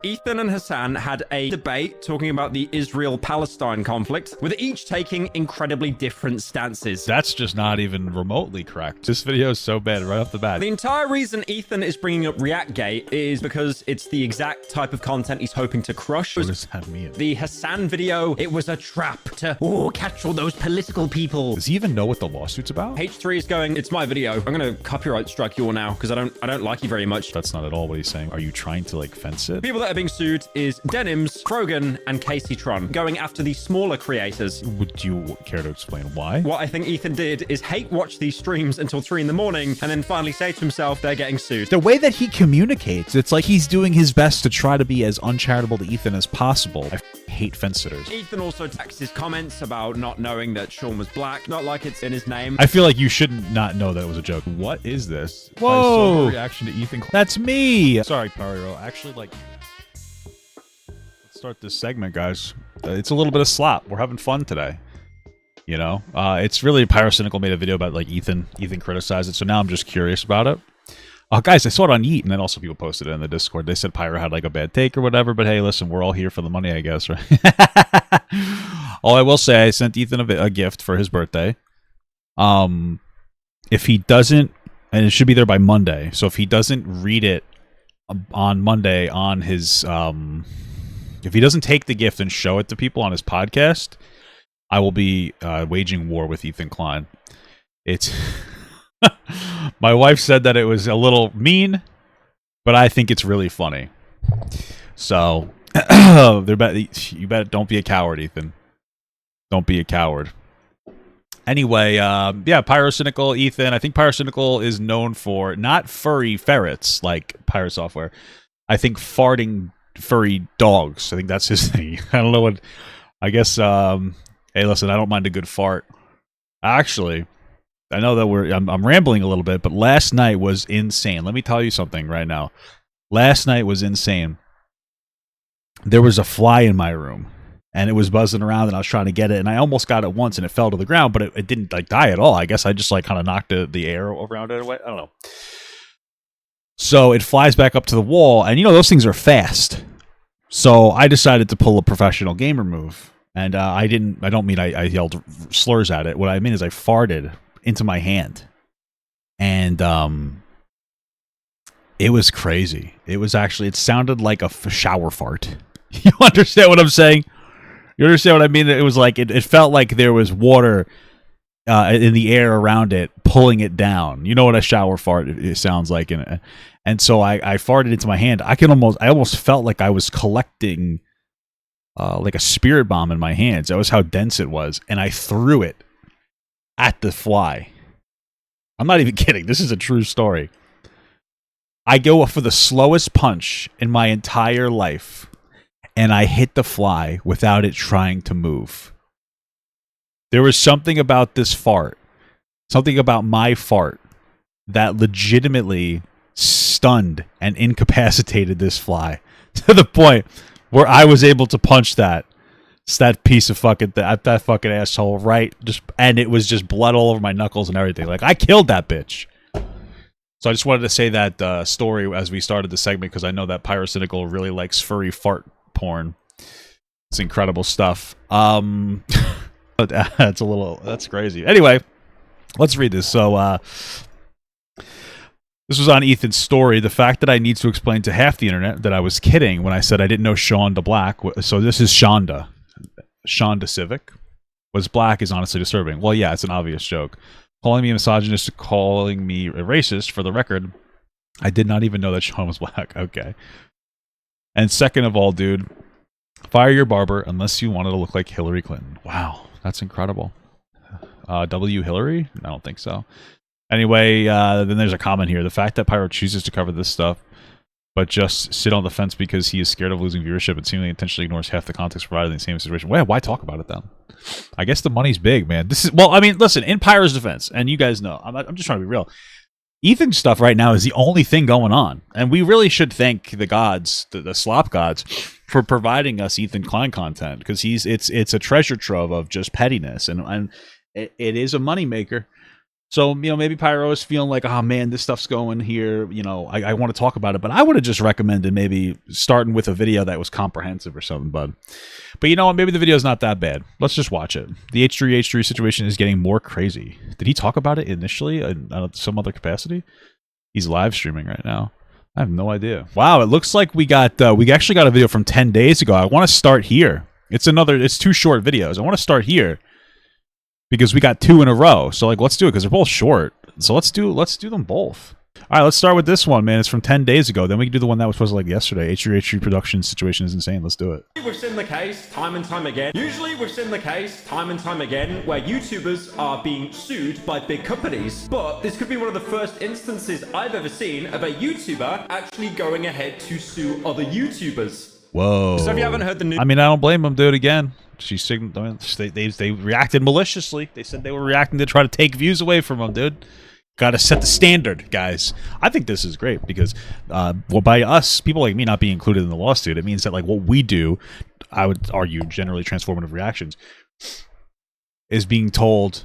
Ethan and Hasan had a debate talking about the Israel-Palestine conflict, with each taking incredibly different stances. That's just not even remotely correct. This video is so bad right off the bat. The entire reason Ethan is bringing up ReactGate is because it's the exact type of content he's hoping to crush. What does that mean? The Hasan video, it was a trap to catch all those political people. Does he even know what the lawsuit's about? H3 is going, it's my video. I'm gonna copyright strike you all now because I don't like you very much. That's not at all what he's saying. Are you trying to like fence it? People that are being sued is Denims, Krogan, and Casey Tron, going after the smaller creators. Would you care to explain why? What I think Ethan did is hate watch these streams until 3 in the morning and then finally say to himself they're getting sued. The way that he communicates, it's like he's doing his best to try to be as uncharitable to Ethan as possible. I hate fence sitters. Ethan also attacks his comments about not knowing that Sean was black, not like it's in his name. I feel like you shouldn't not know that it was a joke. What is this? Whoa! Reaction to Ethan. That's me! Sorry, Pyro. Actually, like... Let's start this segment, guys. It's a little bit of slop. We're having fun today. You know? It's really... Pyrocynical made a video about, like, Ethan. Ethan criticized it, so now I'm just curious about it. Guys, I saw it on Yeet, and then also people posted it in the Discord. They said Pyro had, like, a bad take or whatever, but hey, listen, we're all here for the money, I guess, right? All I will say, I sent Ethan a gift for his birthday. If he doesn't... And it should be there by Monday. So if he doesn't read it on Monday on his... if he doesn't take the gift and show it to people on his podcast, I will be waging war with Ethan Klein. It's... My wife said that it was a little mean, but I think it's really funny. So, you bet don't be a coward, Ethan. Don't be a coward. Anyway, yeah, Pyrocynical, Ethan. I think Pyrocynical is known for not furry ferrets like Pyro Software. I think farting furry dogs. I think that's his thing. I don't know what... I guess, hey, listen, I don't mind a good fart. Actually... I know that I'm rambling a little bit, but last night was insane. Let me tell you something right now. Last night was insane. There was a fly in my room, and it was buzzing around, and I was trying to get it, and I almost got it once, and it fell to the ground, but it didn't like die at all. I guess I just like kind of knocked the air around it away. I don't know. So it flies back up to the wall, and you know those things are fast. So I decided to pull a professional gamer move, and I don't mean I yelled slurs at it. What I mean is I farted into my hand, and it was crazy. It sounded like a shower fart. You understand what I'm saying? You understand what I mean? It was like it felt like there was water in the air around it pulling it down. You know what a shower fart it sounds like, and so I farted into my hand. I almost felt like I was collecting like a spirit bomb in my hands. That was how dense it was, and I threw it at the fly. I'm not even kidding. This is a true story. I go for the slowest punch in my entire life, and I hit the fly without it trying to move. There was something about this fart, something about my fart, that legitimately stunned and incapacitated this fly to the point where I was able to punch that piece of fucking that fucking asshole right, and it was just blood all over my knuckles and everything. Like, I killed that bitch. So I just wanted to say that story as we started the segment, because I know that Pyrocynical really likes furry fart porn. It's incredible stuff. That's crazy. Anyway, let's read this. So this was on Ethan's story. The fact that I need to explain to half the internet that I was kidding when I said I didn't know Shonda Black. So this is Shonda. Shonda Civic was black is honestly disturbing. Well, yeah, it's an obvious joke. Calling me a misogynist, calling me a racist, for the record, I did not even know that Sean was black. Okay. And second of all, dude, fire your barber unless you wanted to look like Hillary Clinton. Wow, that's incredible. W. Hillary? I don't think so. Anyway, then there's a comment here. The fact that Pyro chooses to cover this stuff but just sit on the fence because he is scared of losing viewership and seemingly intentionally ignores half the context provided in the same situation. Well, why talk about it then? I guess the money's big, man. Well, I mean, listen, in Pyro's defense, and you guys know, I'm just trying to be real. Ethan's stuff right now is the only thing going on, and we really should thank the gods, the slop gods, for providing us Ethan Klein content, because it's a treasure trove of just pettiness, and it is a moneymaker. So, maybe Pyro is feeling like, oh man, this stuff's going here. I want to talk about it, but I would have just recommended maybe starting with a video that was comprehensive or something, bud. But you know what? Maybe the video is not that bad. Let's just watch it. The H3H3 situation is getting more crazy. Did he talk about it initially in some other capacity? He's live streaming right now. I have no idea. Wow, it looks like we actually got a video from 10 days ago. I want to start here. It's 2 short videos. I want to start here because we got 2 in a row. So let's do it because they're both short. So let's do them both. All right, let's start with this one, man. It's from 10 days ago. Then we can do the one that was supposed to yesterday. H3H3 production situation is insane. Let's do it. We've seen the case time and time again. Usually we've seen the case time and time again where YouTubers are being sued by big companies. But this could be one of the first instances I've ever seen of a YouTuber actually going ahead to sue other YouTubers. Whoa. So if you haven't heard the news... I don't blame them, dude, again. They reacted maliciously. They said they were reacting to try to take views away from them, dude. Got to set the standard, guys. I think this is great because, by us, people like me not being included in the lawsuit, it means that what we do, I would argue, generally transformative reactions, is being told,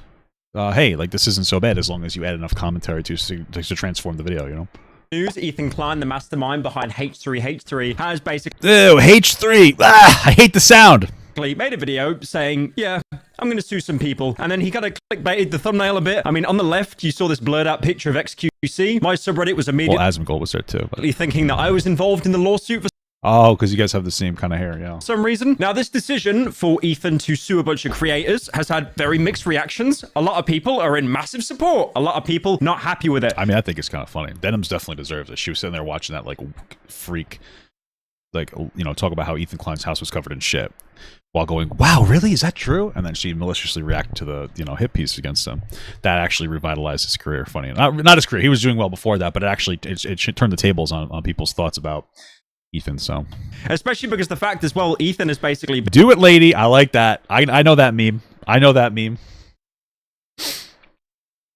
hey, this isn't so bad as long as you add enough commentary to transform the video, News, Ethan Klein, the mastermind behind H3H3, has basically... Ew, H3! I hate the sound! Made a video saying, yeah, I'm going to sue some people. And then he kind of clickbaited the thumbnail a bit. On the left, you saw this blurred out picture of XQC. My subreddit was immediately Asmongold was there too. thinking that I was involved in the lawsuit for oh, because you guys have the same kind of hair, yeah. some reason. Now, this decision for Ethan to sue a bunch of creators has had very mixed reactions. A lot of people are in massive support. A lot of people not happy with it. I think it's kind of funny. Denims definitely deserves it. She was sitting there watching that freak, talk about how Ethan Klein's house was covered in shit. While going, wow, really? Is that true? And then she maliciously reacted to the, hit piece against him. That actually revitalized his career. Funny, not his career. He was doing well before that, but it turned the tables on people's thoughts about Ethan. So, especially because the fact as well, Ethan is basically do it, lady. I like that. I know that meme.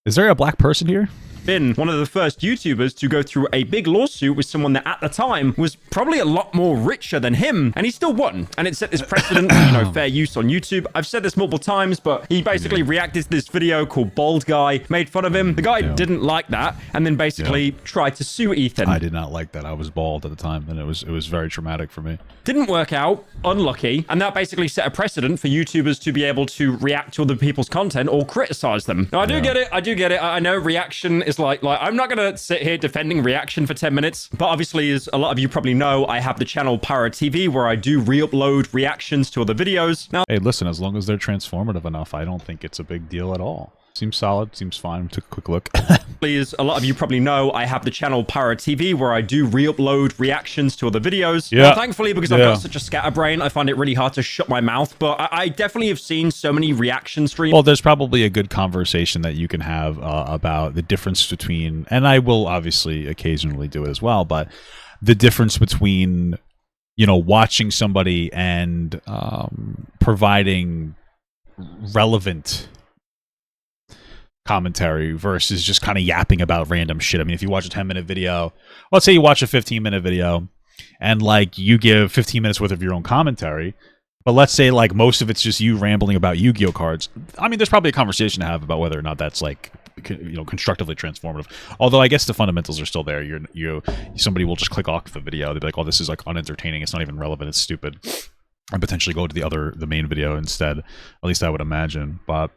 Is there a black person here? Been one of the first YouTubers to go through a big lawsuit with someone that at the time was probably a lot more richer than him, and he still won. And it set this precedent for fair use on YouTube. I've said this multiple times, but he basically reacted to this video called Bald Guy, made fun of him. The guy didn't like that, and then basically tried to sue Ethan. I did not like that. I was bald at the time, and it was very traumatic for me. Didn't work out, unlucky, and that basically set a precedent for YouTubers to be able to react to other people's content or criticize them. Now, I do get it. I know reaction is like I'm not gonna sit here defending reaction for 10 minutes, but obviously, as a lot of you probably know, I have the channel Pyro TV where I do re-upload reactions to other videos. Now, hey, listen, as long as they're transformative enough, I don't think it's a big deal at all. Seems solid, seems fine. Took a quick look. Please, a lot of you probably know I have the channel Pyro TV where I do re-upload reactions to other videos. Yeah. Now, thankfully, because I've got such a scatterbrain, I find it really hard to shut my mouth, but I definitely have seen so many reaction streams. Well, there's probably a good conversation that you can have about the difference between, and I will obviously occasionally do it as well, but the difference between, watching somebody and providing relevant commentary versus just kind of yapping about random shit. If you watch a 10-minute video, let's say you watch a 15-minute video and you give 15 minutes worth of your own commentary, but let's say most of it's just you rambling about Yu-Gi-Oh cards. There's probably a conversation to have about whether or not that's constructively transformative. Although I guess the fundamentals are still there. Somebody will just click off the video. They'll be like, "Oh, this is unentertaining. It's not even relevant. It's stupid," and potentially go to the main video instead. At least I would imagine, but.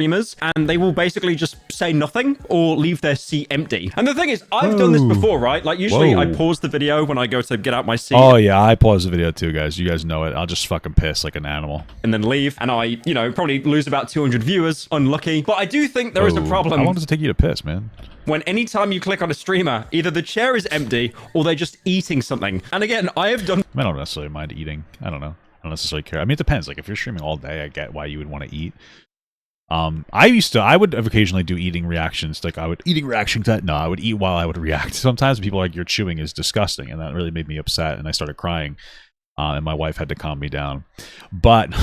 Streamers, and they will basically just say nothing or leave their seat empty. And the thing is, I've done this before, right? Usually I pause the video when I go to get out my seat. Oh yeah, I pause the video too, guys. You guys know it. I'll just fucking piss like an animal. And then leave, and I, probably lose about 200 viewers. Unlucky. But I do think there is a problem. How long does it take you to piss, man? When anytime you click on a streamer, either the chair is empty or they're just eating something. And again, I have done... I don't necessarily mind eating. I don't know. I don't necessarily care. It depends. If you're streaming all day, I get why you would want to eat. I would occasionally do eating reactions. I would eat while I would react. Sometimes people are like, your chewing is disgusting, and that really made me upset, and I started crying. And my wife had to calm me down. But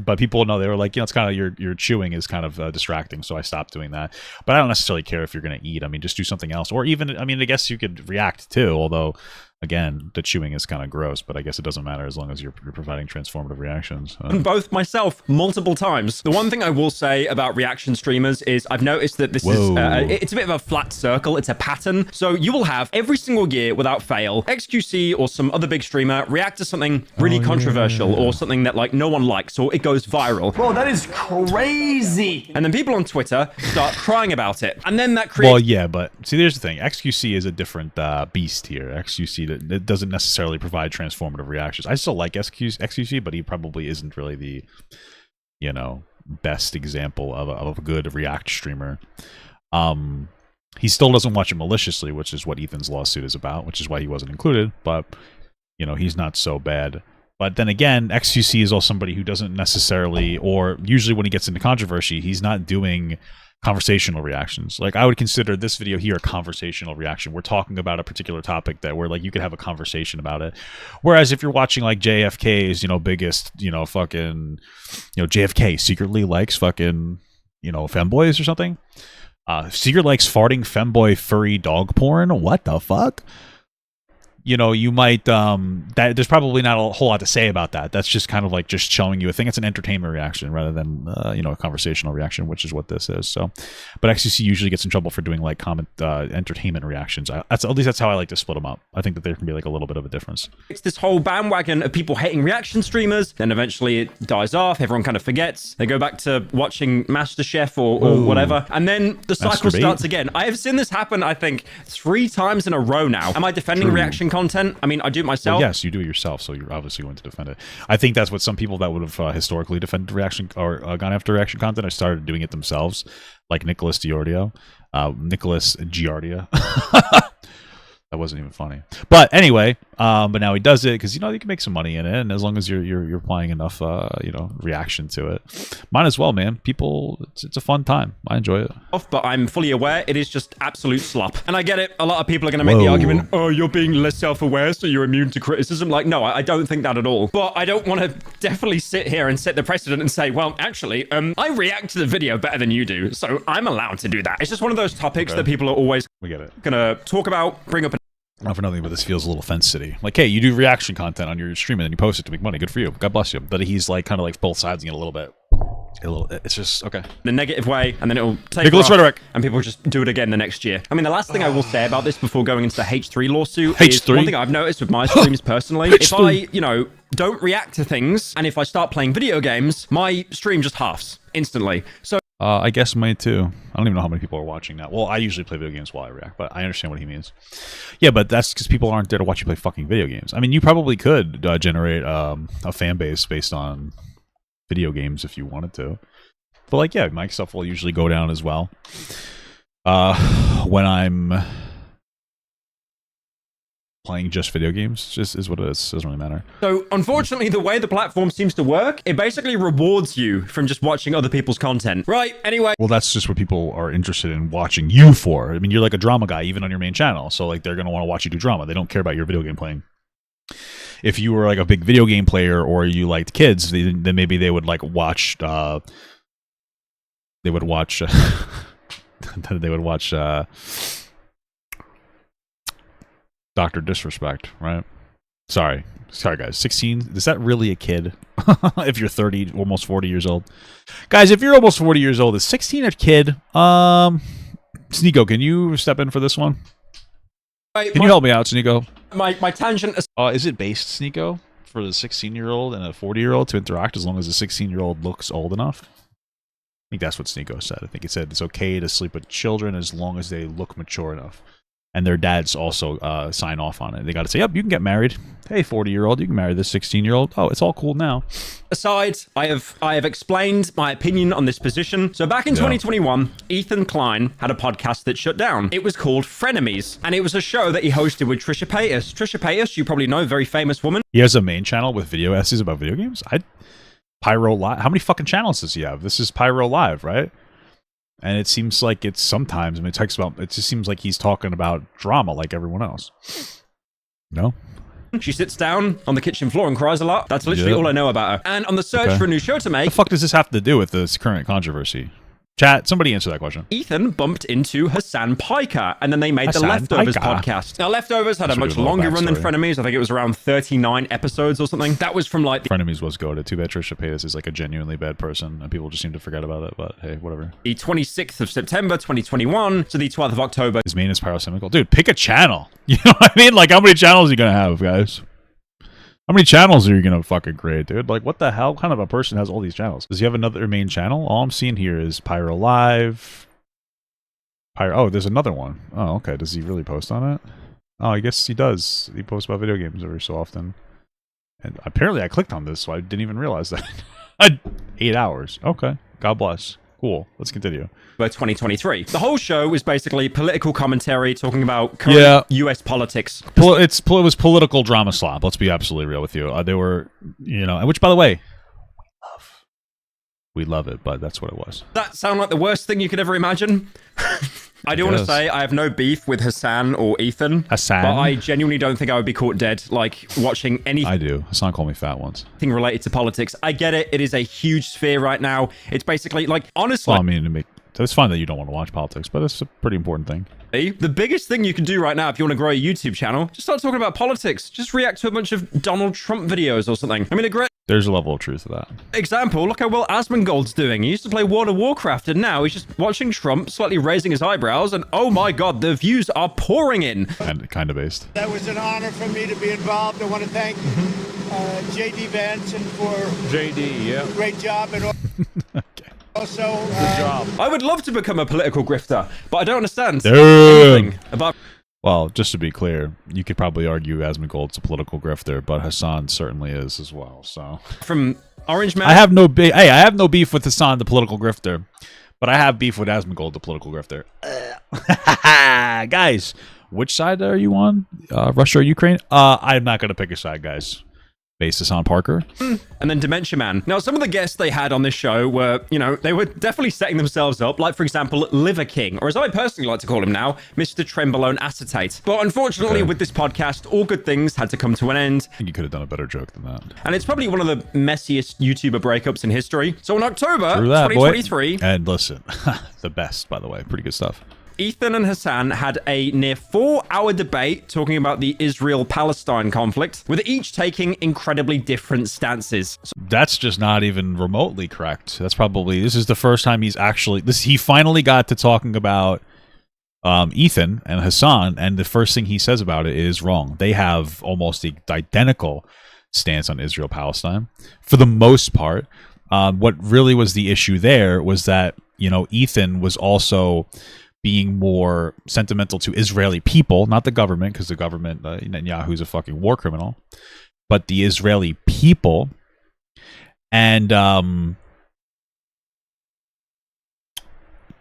but people know, they were like, it's kind of your chewing is kind of distracting, so I stopped doing that. But I don't necessarily care if you're going to eat. Just do something else, or even I guess you could react too. Although Again, the chewing is kind of gross, but I guess it doesn't matter as long as you're providing transformative reactions. Both myself multiple times. The one thing I will say about reaction streamers is I've noticed that this is it's a bit of a flat circle. It's a pattern. So you will have every single year without fail XQC or some other big streamer react to something really controversial or something that like no one likes or it goes viral. Bro, that is crazy. And then people on Twitter start crying about it. And then that creates... Well, yeah, but see, there's the thing. XQC is a different beast here. XQC it doesn't necessarily provide transformative reactions. I still like XQC, but he probably isn't really the, best example of a good React streamer. He still doesn't watch it maliciously, which is what Ethan's lawsuit is about, which is why he wasn't included. But, he's not so bad. But then again, XQC is also somebody who doesn't necessarily, or usually when he gets into controversy, he's not doing conversational reactions. Like, I would consider this video here a conversational reaction. We're talking about a particular topic that where like you could have a conversation about it. Whereas if you're watching like JFK's, biggest, JFK secretly likes fucking, femboys or something. Secret likes farting femboy furry dog porn. What the fuck? You might there's probably not a whole lot to say about that. That's just kind of like just showing you a thing. It's an entertainment reaction rather than a conversational reaction, which is what this is. So, but XQC usually gets in trouble for doing like entertainment reactions. At least that's how I like to split them up. I think that there can be like a little bit of a difference. It's this whole bandwagon of people hating reaction streamers. Then eventually it dies off. Everyone kind of forgets. They go back to watching MasterChef or whatever, and then the cycle starts again. I have seen this happen, I think, 3 times in a row now. Am I defending reaction content? I mean, I do it myself. Well, yes, you do it yourself, so you're obviously going to defend it. I think that's what some people that would have historically defended reaction or gone after reaction content, I started doing it themselves, like Nicholas Giardia. That wasn't even funny. But anyway, but now he does it because, you can make some money in it. And as long as you're applying enough, reaction to it, might as well, man. People, it's a fun time. I enjoy it. But I'm fully aware it is just absolute slop. And I get it. A lot of people are going to make the argument, oh, you're being less self-aware, so you're immune to criticism. Like, no, I don't think that at all. But I don't want to definitely sit here and set the precedent and say, well, actually, I react to the video better than you do, so I'm allowed to do that. It's just one of those topics that people are always going to talk about, bring up. Not for nothing, but this feels a little fence city. Like, hey, you do reaction content on your stream and then you post it to make money. Good for you. God bless you. But he's like kind of like both sides it a little bit. It's just okay. In a negative way, and then it'll take Nicholas Rhetoric, and people will just do it again the next year. I mean, the last thing I will say about this before going into the H3 lawsuit is one thing I've noticed with my streams personally. If I, don't react to things, and if I start playing video games, my stream just halves instantly. So. I guess mine too. I don't even know how many people are watching that. Well, I usually play video games while I react, but I understand what he means. Yeah, but that's because people aren't there to watch you play fucking video games. I mean, you probably could generate a fan base based on video games if you wanted to. But like, yeah, my stuff will usually go down as well. When I'm playing just video games, just is what it is. Doesn't really matter. So unfortunately, the way the platform seems to work, it basically rewards you from just watching other people's content. Right, anyway. Well, that's just what people are interested in watching you for. I mean, you're like a drama guy, even on your main channel. So like, they're going to want to watch you do drama. They don't care about your video game playing. If you were like a big video game player or you liked kids, then maybe they would like watch, they would watch Dr. Disrespect, right? Sorry guys. 16, is that really a kid? If you're 30, almost 40 years old. Guys, if you're almost 40 years old, is 16 a kid? Sneeko, can you step in for this one? Can you help me out, Sneeko? My tangent is it based, Sneeko, for the 16-year-old and a 40-year-old to interact as long as the 16-year-old looks old enough? I think that's what Sneeko said. I think it said it's okay to sleep with children as long as they look mature enough. And their dads also sign off on it. They got to say, yep, you can get married. Hey, 40-year-old, you can marry this 16-year-old. Oh, it's all cool now. Aside, I have explained my opinion on this position. So back in 2021, Ethan Klein had a podcast that shut down. It was called Frenemies, and it was a show that he hosted with Trisha Paytas. Trisha Paytas, you probably know, very famous woman. He has a main channel with video essays about video games? Pyro Live? How many fucking channels does he have? This is Pyro Live, right? And it seems like it's sometimes, it just seems like he's talking about drama like everyone else. No? She sits down on the kitchen floor and cries a lot. That's literally all I know about her. And on the search for a new show to make... What the fuck does this have to do with this current controversy? Chat, somebody answer that question. Ethan bumped into Hasan Piker, and then they made the Hasan Leftovers Piker. podcast. Now, Leftovers had a Should be much a little longer run than backstory. Frenemies. I think it was around 39 episodes or something. That was from like Frenemies was goated. Too bad Trisha Paytas is like a genuinely bad person, and people just seem to forget about it. But hey, whatever. the 26th of September 2021 to the 12th of October. His main is Pyrocynical. Dude, pick a channel. You know what I mean? Like, how many channels are you gonna have, guys? How many channels are you gonna fucking create, dude? Like, what the hell kind of a person has all these channels? Does he have another main channel? All I'm seeing here is Pyro Live. Oh, there's another one. Oh, okay. Does he really post on it? Oh, I guess he does. He posts about video games every so often. And apparently I clicked on this, so I didn't even realize that. 8 hours. Okay. God bless. Cool. Let's continue. 2023. The whole show was basically political commentary talking about current US politics. It was political drama slop. Let's be absolutely real with you. They were, you know, which, by the way, we love it, but that's what it was. That sound like the worst thing you could ever imagine? I do want to say I have no beef with Hasan or Ethan. Hasan? But I genuinely don't think I would be caught dead, like, watching anything I do. Hasan called me fat once. related to politics. I get it. It is a huge sphere right now. It's basically, like, honestly... Well, I mean, it's fine that you don't want to watch politics, but it's a pretty important thing. The biggest thing you can do right now if you want to grow a YouTube channel, just start talking about politics. Just react to a bunch of Donald Trump videos or something. I mean, a great There's a level of truth to that. example, look how well Asmongold's doing. He used to play World of Warcraft, and now he's just watching Trump, slightly raising his eyebrows, and oh my god, the views are pouring in. And kind of based. That was an honor for me to be involved. I want to thank J.D. Vanson for JD, a great job, and Okay. also I would love to become a political grifter, but I don't understand Damn. anything about... Well, just to be clear, you could probably argue Asmongold's a political grifter, but Hasan certainly is as well. So From Orange Man... I have no I have no beef with Hasan, the political grifter, but I have beef with Asmongold, the political grifter. Guys, which side are you on? Russia or Ukraine? I'm not gonna pick a side, guys. Based Hasan Parker. and then Dementia Man. Now, some of the guests they had on this show were, you know, they were definitely setting themselves up, like, for example, Liver King, or as I personally like to call him now, Mr. Trenbolone Acetate. But unfortunately, with this podcast, all good things had to come to an end, I think you could have done a better joke than that. and it's probably one of the messiest YouTuber breakups in history. So in October True that, 2023, boy. And listen, the best, by the way. Pretty good stuff. Ethan and Hasan had a near 4-hour debate talking about the Israel-Palestine conflict, with each taking incredibly different stances. So That's just not even remotely correct. That's probably, this is the first time he's actually, he finally got to talking about Ethan and Hasan, and the first thing he says about it is wrong. They have almost the identical stance on Israel-Palestine for the most part. What really was the issue there was that, you know, Ethan was also being more sentimental to Israeli people, not the government, because the government, Netanyahu's a fucking war criminal, but the Israeli people. And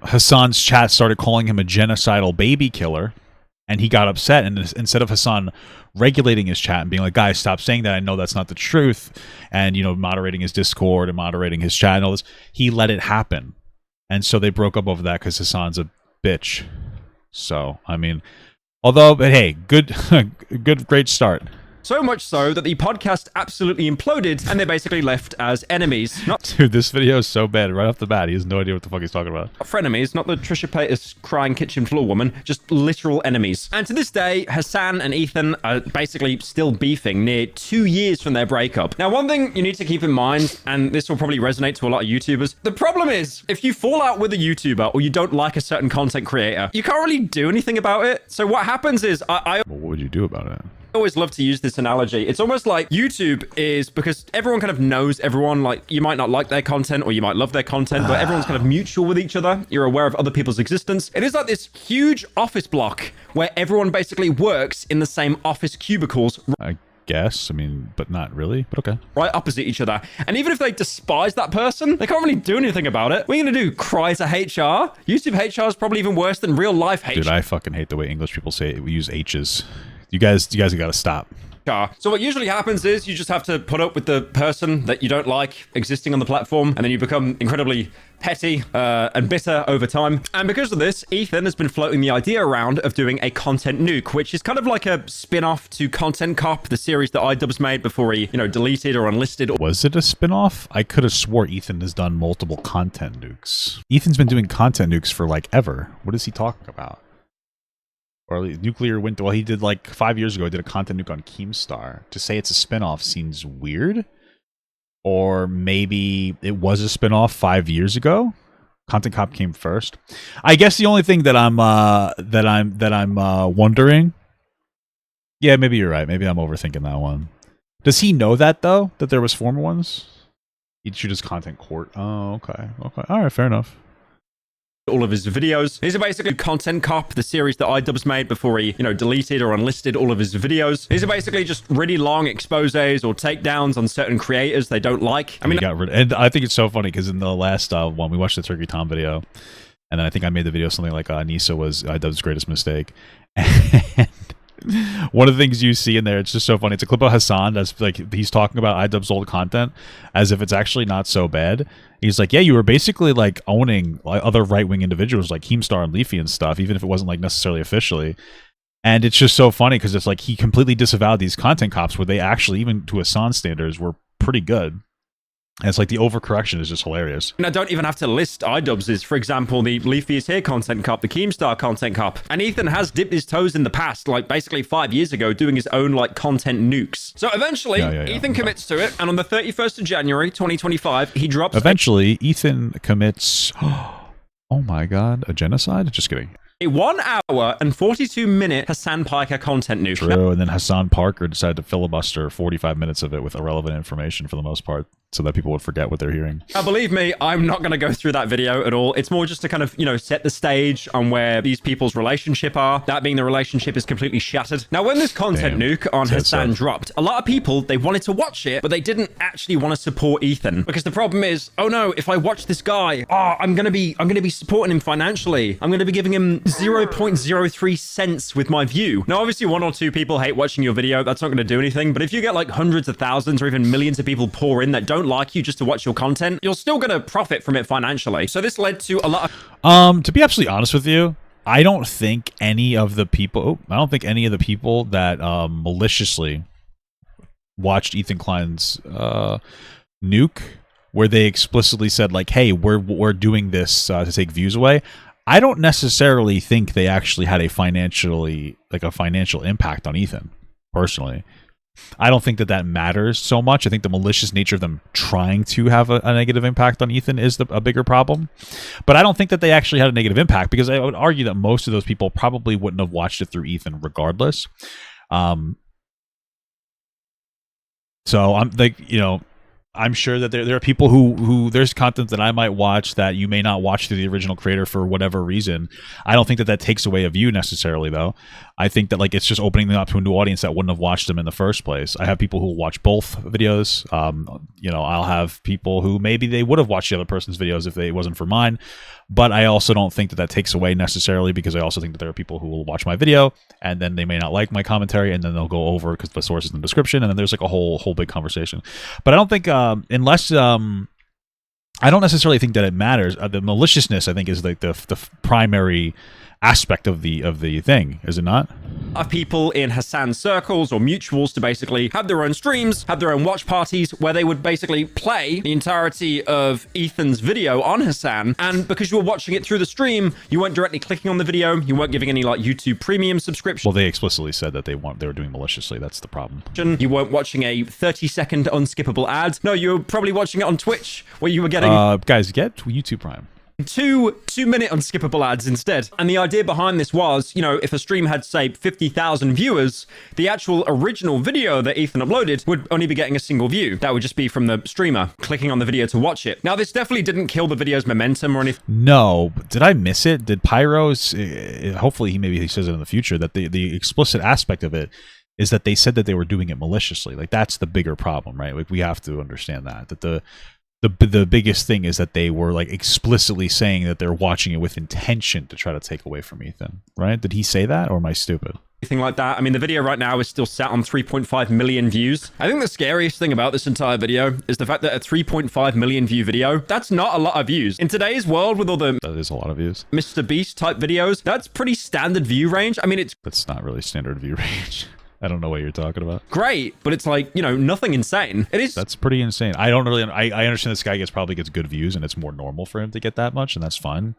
Hasan's chat started calling him a genocidal baby killer, and he got upset. And instead of Hasan regulating his chat and being like, guys, stop saying that, I know that's not the truth, and, you know, moderating his Discord and moderating his chat and all this, he let it happen. And so they broke up over that because Hasan's a bitch. So, I mean, although, but hey, good, great start. So much so that the podcast absolutely imploded, and they basically left as enemies. Not Dude, this video is so bad right off the bat. He has no idea what the fuck he's talking about. frenemies, not the Trisha Paytas crying kitchen floor woman, just literal enemies. And to this day, Hasan and Ethan are basically still beefing near 2 years from their breakup. Now, one thing you need to keep in mind, and this will probably resonate to a lot of YouTubers, the problem is, if you fall out with a YouTuber or you don't like a certain content creator, you can't really do anything about it. So what happens is, I Well, what would you do about it? always love to use this analogy. It's almost like YouTube is, because everyone kind of knows everyone, like, you might not like their content or you might love their content, but everyone's kind of mutual with each other. You're aware of other people's existence. It is like this huge office block where everyone basically works in the same office cubicles I guess. I mean, but not really, but okay. right opposite each other. And even if they despise that person, they can't really do anything about it. What are you going to do? Cry to HR? YouTube HR is probably even worse than real life HR. Dude, I fucking hate the way English people say it. We use H's. You guys got to stop. So what usually happens is you just have to put up with the person that you don't like existing on the platform, and then you become incredibly petty and bitter over time. And because of this, Ethan has been floating the idea around of doing a content nuke, which is kind of like a spin-off to Content Cop, the series that iDubbbz made before he, deleted or unlisted. Was it a spin-off? I could have swore Ethan has done multiple content nukes. Ethan's been doing content nukes for like ever. What is he talking about? Or nuclear winter. Well, he did like 5 years ago. He did a content nuke on Keemstar. To say it's a spinoff seems weird. Or maybe it was a spinoff 5 years ago. Content Cop came first. I guess the only thing that I'm wondering. Yeah, maybe you're right. Maybe I'm overthinking that one. Does he know that though? That there was former ones? He'd shoot his content court. Oh, okay. Okay. All right. Fair enough. All of his videos. These are basically Content Cop, the series that iDubbbz made before he, deleted or unlisted all of his videos. These are basically just really long exposés or takedowns on certain creators they don't like. I mean, and I think it's so funny because in the last one, we watched the Turkey Tom video, and then I think I made the video something like Nisa was iDubbbz's greatest mistake. And one of the things you see in there, it's just so funny. It's a clip of Hasan that's like, he's talking about iDubbbz's old content as if it's actually not so bad. He's like, yeah, you were basically like owning like other right-wing individuals like Keemstar and Leafy and stuff, even if it wasn't like necessarily officially. And it's just so funny because it's like he completely disavowed these content cops where they actually, even to Hasan standards, were pretty good. And it's like the overcorrection is just hilarious. And I don't even have to list iDubbbz's. For example, the Leafy is Here content cop, the Keemstar content cop. And Ethan has dipped his toes in the past, like basically 5 years ago, doing his own like content nukes. So eventually, Ethan commits to it. And on the 31st of January, 2025, he drops... Eventually, Ethan commits... Oh my God, a genocide? Just kidding. A 1 hour and 42-minute Hasan Piker content nuke. True, and then Hasan Parker decided to filibuster 45 minutes of it with irrelevant information for the most part, so that people would forget what they're hearing. Now, believe me, I'm not going to go through that video at all. It's more just to kind of, set the stage on where these people's relationship are. That being the relationship is completely shattered. Now, when this content nuke on Hasan dropped, a lot of people, they wanted to watch it, but they didn't actually want to support Ethan. Because the problem is, oh no, if I watch this guy, I'm going to be supporting him financially. I'm going to be giving him 0.03 cents with my view. Now, obviously, 1 or 2 people hate watching your video. That's not going to do anything. But if you get like hundreds of thousands or even millions of people pour in that don't like you just to watch your content, you're still going to profit from it financially. So this led to a lot of... To be absolutely honest with you, I don't think any of the people that maliciously watched Ethan Klein's nuke, where they explicitly said like, hey, we're doing this to take views away, I don't necessarily think they actually had a financial impact on Ethan, personally. I don't think that matters so much. I think the malicious nature of them trying to have a negative impact on Ethan is a bigger problem. But I don't think that they actually had a negative impact, because I would argue that most of those people probably wouldn't have watched it through Ethan regardless. So I'm like, I'm sure that there are people who there's content that I might watch that you may not watch through the original creator for whatever reason. I don't think that takes away a view necessarily, though. I think that like it's just opening them up to a new audience that wouldn't have watched them in the first place. I have people who watch both videos. I'll have people who maybe they would have watched the other person's videos if it wasn't for mine. But I also don't think that takes away necessarily, because I also think that there are people who will watch my video and then they may not like my commentary, and then they'll go over because the source is in the description, and then there's like a whole big conversation. But I don't think I don't necessarily think that it matters. The maliciousness, I think, is like the primary aspect of the thing, is it not? Of people in Hasan circles or mutuals to basically have their own streams, have their own watch parties, where they would basically play the entirety of Ethan's video on Hasan. And because you were watching it through the stream, you weren't directly clicking on the video, you weren't giving any like YouTube premium subscription. Well, they explicitly said that they were doing maliciously. That's the problem. You weren't watching a 30-second unskippable ad. No, you were probably watching it on Twitch, where you were getting guys, get YouTube Prime. 2-minute unskippable ads instead. And the idea behind this was, if a stream had, say, 50,000 viewers, the actual original video that Ethan uploaded would only be getting a single view. That would just be from the streamer clicking on the video to watch it. Now, this definitely didn't kill the video's momentum or anything. No. Did I miss it? Did Pyro's... hopefully, maybe he says it in the future, that the explicit aspect of it is that they said that they were doing it maliciously. Like, that's the bigger problem, right? Like, we have to understand that the biggest thing is that they were like explicitly saying that they're watching it with intention to try to take away from Ethan, right? Did he say that, or am I stupid? anything like that. I mean, the video right now is still sat on 3.5 million views. I think the scariest thing about this entire video is the fact that a 3.5 million view video, that's not a lot of views. In today's world with all the That is a lot of views. Mr. Beast type videos, that's pretty standard view range. I mean, it's That's not really standard view range. I don't know what you're talking about. great, but it's like, you know, nothing insane. It is. That's pretty insane. I don't really. I understand this guy probably gets good views, and it's more normal for him to get that much, and that's fine.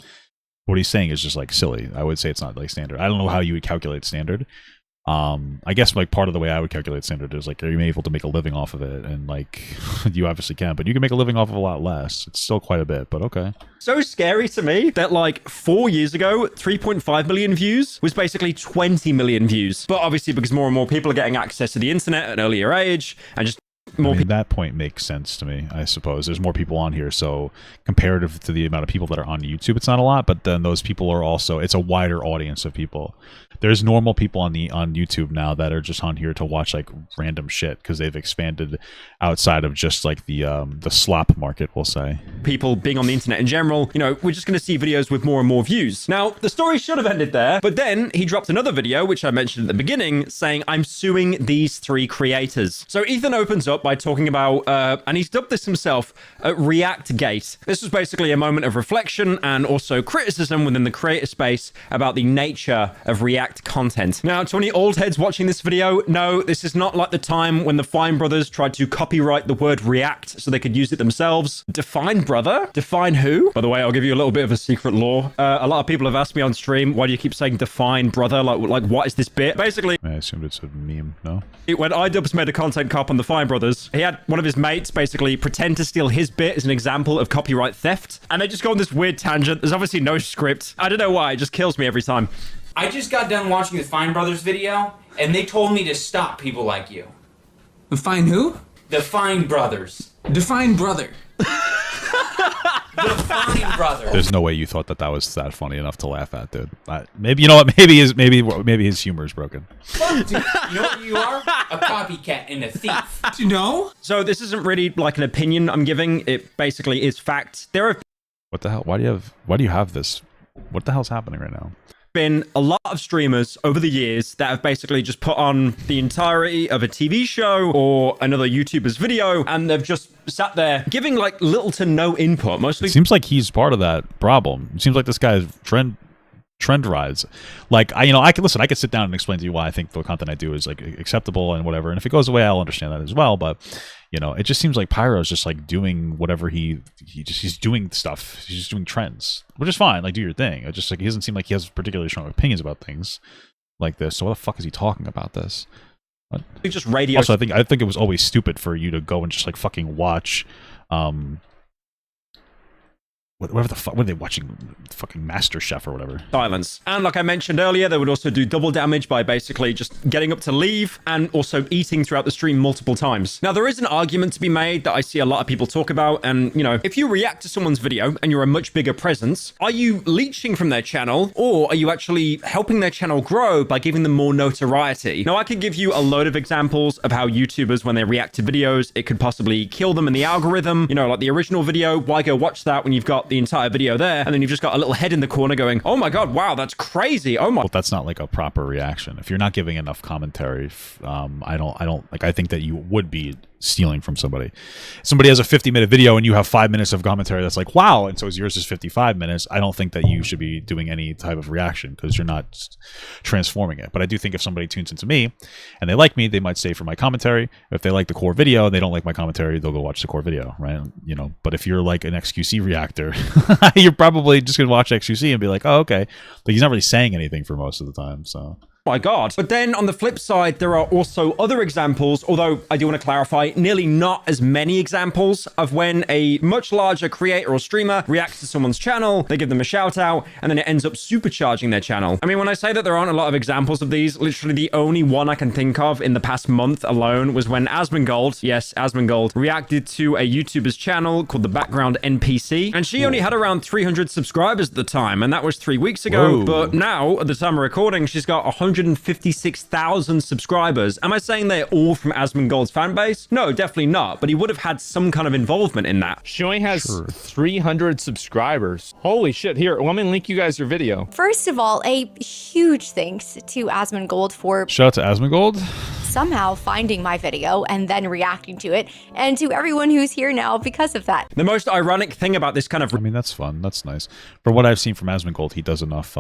What he's saying is just like silly. I would say it's not like standard. I don't know how you would calculate standard. I guess like part of the way I would calculate standard is like, are you able to make a living off of it? And like, you obviously can, but you can make a living off of a lot less. It's still quite a bit, but okay. So scary to me that like 4 years ago, 3.5 million views was basically 20 million views. But obviously because more and more people are getting access to the internet at an earlier age and just more people. That point makes sense to me, I suppose. There's more people on here, so comparative to the amount of people that are on YouTube, it's not a lot, but then those people are also, it's a wider audience of people. There's normal people on YouTube now that are just on here to watch like random shit because they've expanded outside of just like the slop market, we'll say. People being on the internet in general, you know, we're just going to see videos with more and more views. Now, the story should have ended there, but then he dropped another video, which I mentioned at the beginning, saying, I'm suing these 3 creators. So Ethan opens up by talking about, and he's dubbed this himself, React-gate. This was basically a moment of reflection and also criticism within the creator space about the nature of React content. Now, to any old heads watching this video, no, this is not like the time when the Fine brothers tried to copyright the word React so they could use it themselves. Define, brother? Define who? By the way, I'll give you a little bit of a secret lore. A lot of people have asked me on stream, why do you keep saying define, brother? Like what is this bit? Basically, I assumed it's a meme, no? when iDubbbz made a content cop on the Fine brothers, he had one of his mates basically pretend to steal his bit as an example of copyright theft. And they just go on this weird tangent. There's obviously no script. I don't know why. It just kills me every time. I just got done watching the Fine Brothers video, and they told me to stop people like you. The Fine who? The Fine Brothers. Define brother. The Fine Brothers. There's no way you thought that was that funny enough to laugh at, dude. Maybe, you know what? Maybe his humor is broken. Dude, you know what you are? A copycat and a thief. Do you know? So this isn't really like an opinion I'm giving. It basically is fact. There have What the hell? Why do you have this? What the hell's happening right now? been a lot of streamers over the years that have basically just put on the entirety of a TV show or another YouTuber's video, and they've just sat there giving like little to no input. Mostly, It seems like he's part of that problem. It seems like this guy's trend rise. Like I could sit down and explain to you why I think the content I do is like acceptable and whatever. And if it goes away, I'll understand that as well. But it just seems like Pyro's just like doing whatever he's doing stuff. He's just doing trends, which is fine. Like, do your thing. It's just like he doesn't seem like he has particularly strong opinions about things like this. So what the fuck is he talking about this? just radio. Also, I think it was always stupid for you to go and just like fucking watch whatever the fuck, what are they watching? Fucking Master Chef or whatever. Silence. And like I mentioned earlier, they would also do double damage by basically just getting up to leave and also eating throughout the stream multiple times. Now, there is an argument to be made that I see a lot of people talk about. And, if you react to someone's video and you're a much bigger presence, are you leeching from their channel, or are you actually helping their channel grow by giving them more notoriety? Now, I could give you a load of examples of how YouTubers, when they react to videos, it could possibly kill them in the algorithm. Like the original video, why go watch that when you've got the entire video there, and then you've just got a little head in the corner going, oh my god, wow, that's crazy. Oh my. Well, that's not like a proper reaction. If you're not giving enough commentary, I think that you would be stealing from somebody. Somebody has a 50-minute video and you have 5 minutes of commentary that's like, wow, and so yours is 55 minutes. I don't think that you should be doing any type of reaction because you're not transforming it. But I do think if somebody tunes into me and they like me, they might stay for my commentary. If they like the core video and they don't like my commentary, they'll go watch the core video, right? But if you're like an XQC reactor, you're probably just gonna watch XQC and be like, oh, okay. But he's not really saying anything for most of the time, so. My god. But then on the flip side, there are also other examples, although I do want to clarify, nearly not as many examples of when a much larger creator or streamer reacts to someone's channel, they give them a shout out, and then it ends up supercharging their channel. I mean, when I say that there aren't a lot of examples of these, literally the only one I can think of in the past month alone was when Asmongold, yes, Asmongold, reacted to a YouTuber's channel called The Background NPC, and she only had around 300 subscribers at the time, and that was 3 weeks ago. Whoa. But now, at the time of recording, she's got 100 356,000 subscribers. Am I saying they're all from Asmongold's fan base? No, definitely not, but he would have had some kind of involvement in that. She only has 300 subscribers. Holy shit. Here, let me link you guys your video. First of all, a huge thanks to Asmongold for Shout out to Asmongold. somehow finding my video and then reacting to it, and to everyone who's here now because of that. The most ironic thing about this kind of I mean, that's fun. That's nice. From what I've seen from Asmongold, he does enough.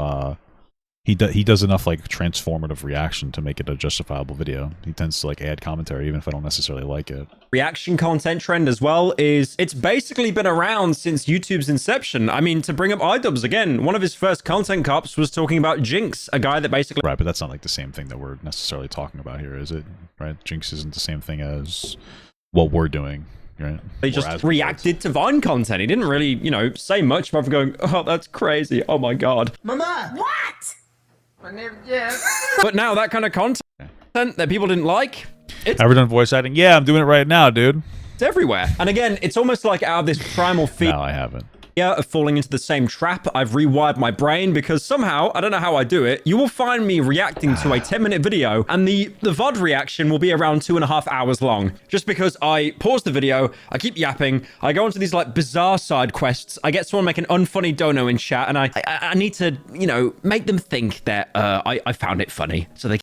He does enough like transformative reaction to make it a justifiable video. He tends to like add commentary, even if I don't necessarily like it. reaction content trend as well is it's basically been around since YouTube's inception. I mean, to bring up iDubbbz again, one of his first content cops was talking about Jinx, a guy that basically... Right, but that's not like the same thing that we're necessarily talking about here, is it? Right? Jinx isn't the same thing as what we're doing. Right? He just reacted to Vine content. He didn't really, you know, say much apart from going, oh, that's crazy. Oh my God. Mama! What? My name's Jeff. But now that kind of content that people didn't like, it's Ever done voice acting? Yeah, I'm doing it right now, dude. everywhere. And again, it's almost like out of this primal fear No, I haven't. of falling into the same trap, I've rewired my brain because somehow, I don't know how I do it, you will find me reacting to a 10-minute video and the VOD reaction will be around 2.5 hours long. Just because I pause the video, I keep yapping, I go into these like bizarre side quests, I get someone make an unfunny dono in chat and I need to, you know, make them think that I found it funny. So they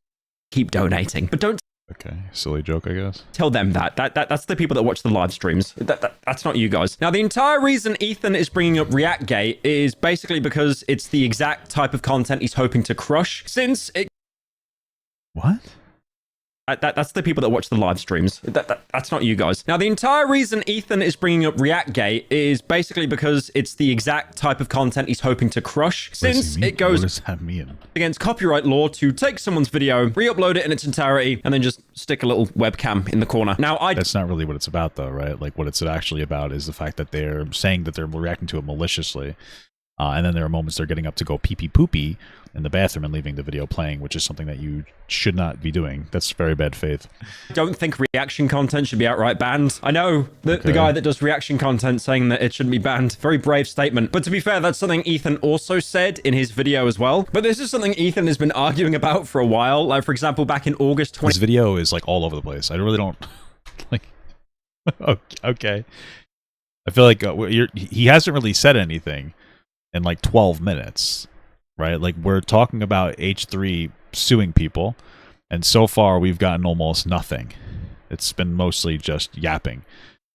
keep donating. But don't Okay, silly joke, I guess. tell them that. That's the people that watch the live streams. That's not you guys. Now, the entire reason Ethan is bringing up ReactGate is basically because it's the exact type of content he's hoping to crush. Since it... What? That's the people that watch the live streams. That's not you guys. Now, the entire reason Ethan is bringing up ReactGate is basically because it's the exact type of content he's hoping to crush. What does Since he mean? it goes What does that mean? against copyright law to take someone's video, re-upload it in its entirety, and then just stick a little webcam in the corner. Now, That's not really what it's about, though, right? Like, what it's actually about is the fact that they're saying that they're reacting to it maliciously. And then there are moments they're getting up to go pee-pee-poopy in the bathroom and leaving the video playing, which is something that you should not be doing. That's very bad faith. don't think reaction content should be outright banned. I know the Okay. guy that does reaction content saying that it shouldn't be banned. Very brave statement. But to be fair, that's something Ethan also said in his video as well. But this is something Ethan has been arguing about for a while. Like, for example, back in August 20... His video is, like, all over the place. I really don't... like... okay. I feel like he hasn't really said anything in, like, 12 minutes. Right? Like, we're talking about H3 suing people, and so far we've gotten almost nothing. It's been mostly just yapping.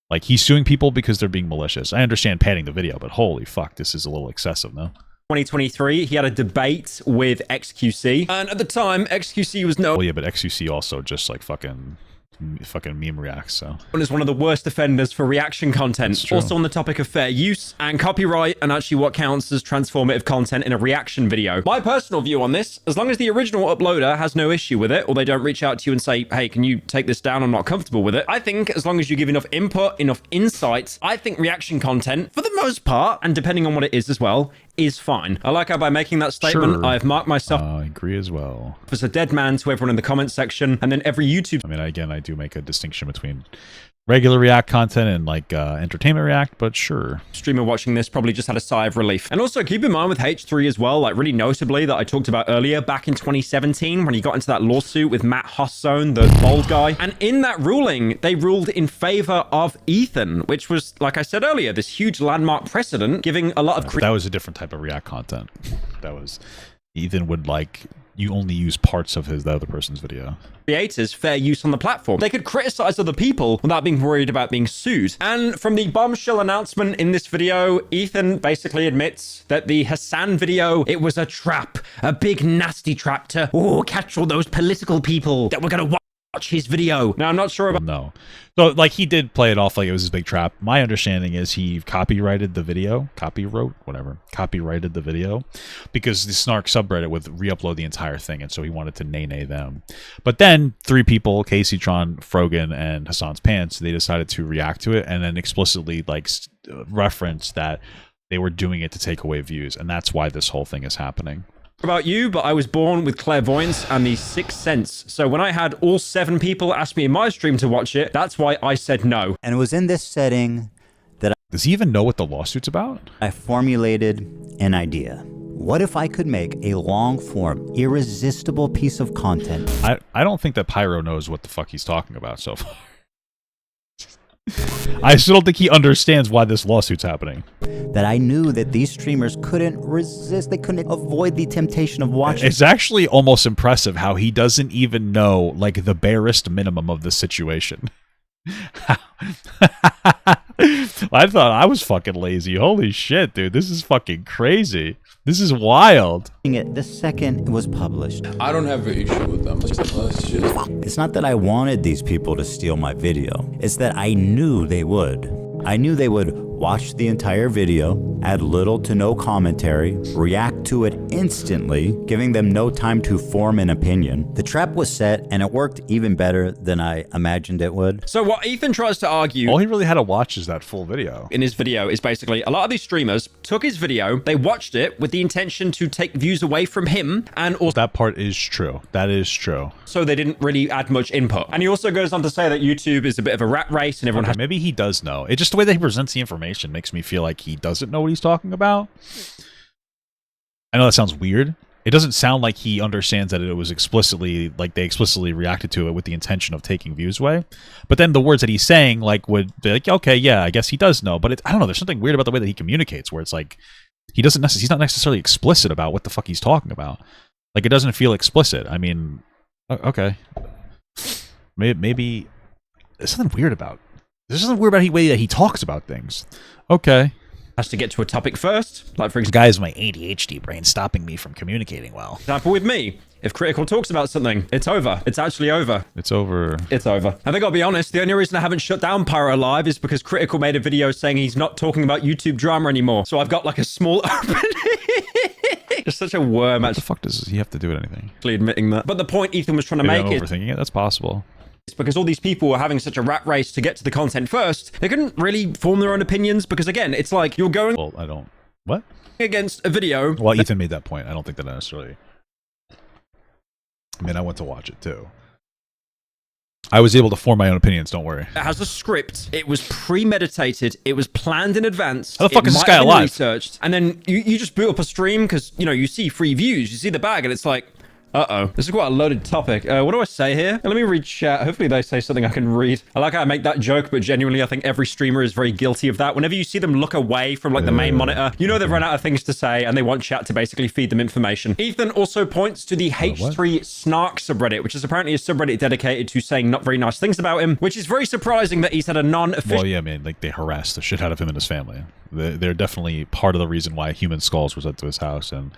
Like, he's suing people because they're being malicious. I understand padding the video, but holy fuck, this is a little excessive, no? 2023, he had a debate with XQC. And at the time, XQC was known Well, yeah, but XUC also just, like, fucking meme reacts, so... as one of the worst offenders for reaction content. true. Also on the topic of fair use and copyright and actually what counts as transformative content in a reaction video. My personal view on this, as long as the original uploader has no issue with it or they don't reach out to you and say, hey, can you take this down? I'm not comfortable with it. I think as long as you give enough input, enough insights, I think reaction content, for the most part, and depending on what it is as well, is fine. I like how by making that statement, Sure. I've marked myself I agree as well. as a dead man to everyone in the comment section, and then every YouTube I mean, again, I do make a distinction between regular React content and, like, entertainment React, but sure. streamer watching this probably just had a sigh of relief. And also keep in mind with H3 as well, like really notably that I talked about earlier back in 2017 when he got into that lawsuit with Matt Hasan, the bald guy. And in that ruling, they ruled in favor of Ethan, which was, like I said earlier, this huge landmark precedent giving a lot of But that was a different type of React content. That was... Ethan would, like... You only use parts of the other person's video. creators fair use on the platform. They could criticize other people without being worried about being sued. And from the bombshell announcement in this video, Ethan basically admits that the Hasan video, it was a trap, a big nasty trap to catch all those political people that were gonna watch his video. Now, I'm not sure about No. So, like, he did play it off like it was his big trap. My understanding is he copyrighted the video. Copyrighted the video. Because the Snark subreddit would re-upload the entire thing, and so he wanted to nay them. But then, 3 people, Casey, Tron, Frogan, and Hassan's Pants, they decided to react to it and then explicitly, like, reference that they were doing it to take away views. And that's why this whole thing is happening. about you, but I was born with clairvoyance and the sixth sense. So when I had all 7 people ask me in my stream to watch it, that's why I said no. And it was in this setting that Does he even know what the lawsuit's about? I formulated an idea. what if I could make a long-form, irresistible piece of content? I don't think that Pyro knows what the fuck he's talking about so far. I still don't think he understands why this lawsuit's happening. That I knew that these streamers couldn't resist, they couldn't avoid the temptation of watching. It's actually almost impressive how he doesn't even know, like, the barest minimum of the situation. I thought I was fucking lazy. Holy shit, dude. This is fucking crazy. This is wild. It the second it was published. I don't have an issue with them. It's not that I wanted these people to steal my video. It's that I knew they would. I knew they would watch the entire video, add little to no commentary, react to it instantly, giving them no time to form an opinion. The trap was set, and it worked even better than I imagined it would. So what Ethan tries to argue... all he really had to watch is that full video. ...in his video is basically a lot of these streamers took his video, they watched it with the intention to take views away from him, and also... that part is true. That is true. So they didn't really add much input. And he also goes on to say that YouTube is a bit of a rat race and everyone has... maybe he does know. It's just the way that he presents the information makes me feel like he doesn't know what he's talking about. I know that sounds weird. It doesn't sound like he understands that it was explicitly, like, they explicitly reacted to it with the intention of taking views away. But then the words that he's saying, like, would be like, okay, yeah, I guess he does know. But I don't know, there's something weird about the way that he communicates, where it's like, he's not necessarily explicit about what the fuck he's talking about. Like, it doesn't feel explicit. I mean, okay. Maybe there's something weird about There's something weird about the way that he talks about things. Okay. Has to get to a topic first. Like, for example, guys, my ADHD brain stopping me from communicating well. Example with me. If Critical talks about something, it's over. It's actually over. It's over. It's over. I think I'll be honest, the only reason I haven't shut down Pyro Live is because Critical made a video saying he's not talking about YouTube drama anymore. So I've got like a small opening. It's such a worm. What the fuck does he have to do with anything? Actually admitting that. But the point Ethan was trying to make is... overthinking it? That's possible. It's because all these people were having such a rat race to get to the content first, they couldn't really form their own opinions because, again, it's like you're going... well, I don't... what? ...against a video... well, Ethan made that point. I don't think that necessarily... I mean, I went to watch it, too. I was able to form my own opinions, don't worry. It has a script. It was premeditated. It was planned in advance. How the fuck is this might guy have been alive? Researched. And then you just boot up a stream because, you know, you see free views. You see the bag and it's like... uh-oh. This is quite a loaded topic. What do I say here? Let me read chat. Hopefully they say something I can read. I like how I make that joke, but genuinely I think every streamer is very guilty of that. Whenever you see them look away from like the main monitor, you know they've run out of things to say and they want chat to basically feed them information. Ethan also points to the H3 Snark subreddit, which is apparently a subreddit dedicated to saying not very nice things about him, which is very surprising that he's had a non-official... well, yeah, man, like they harassed the shit out of him and his family. They're definitely part of the reason why human skulls were sent to his house and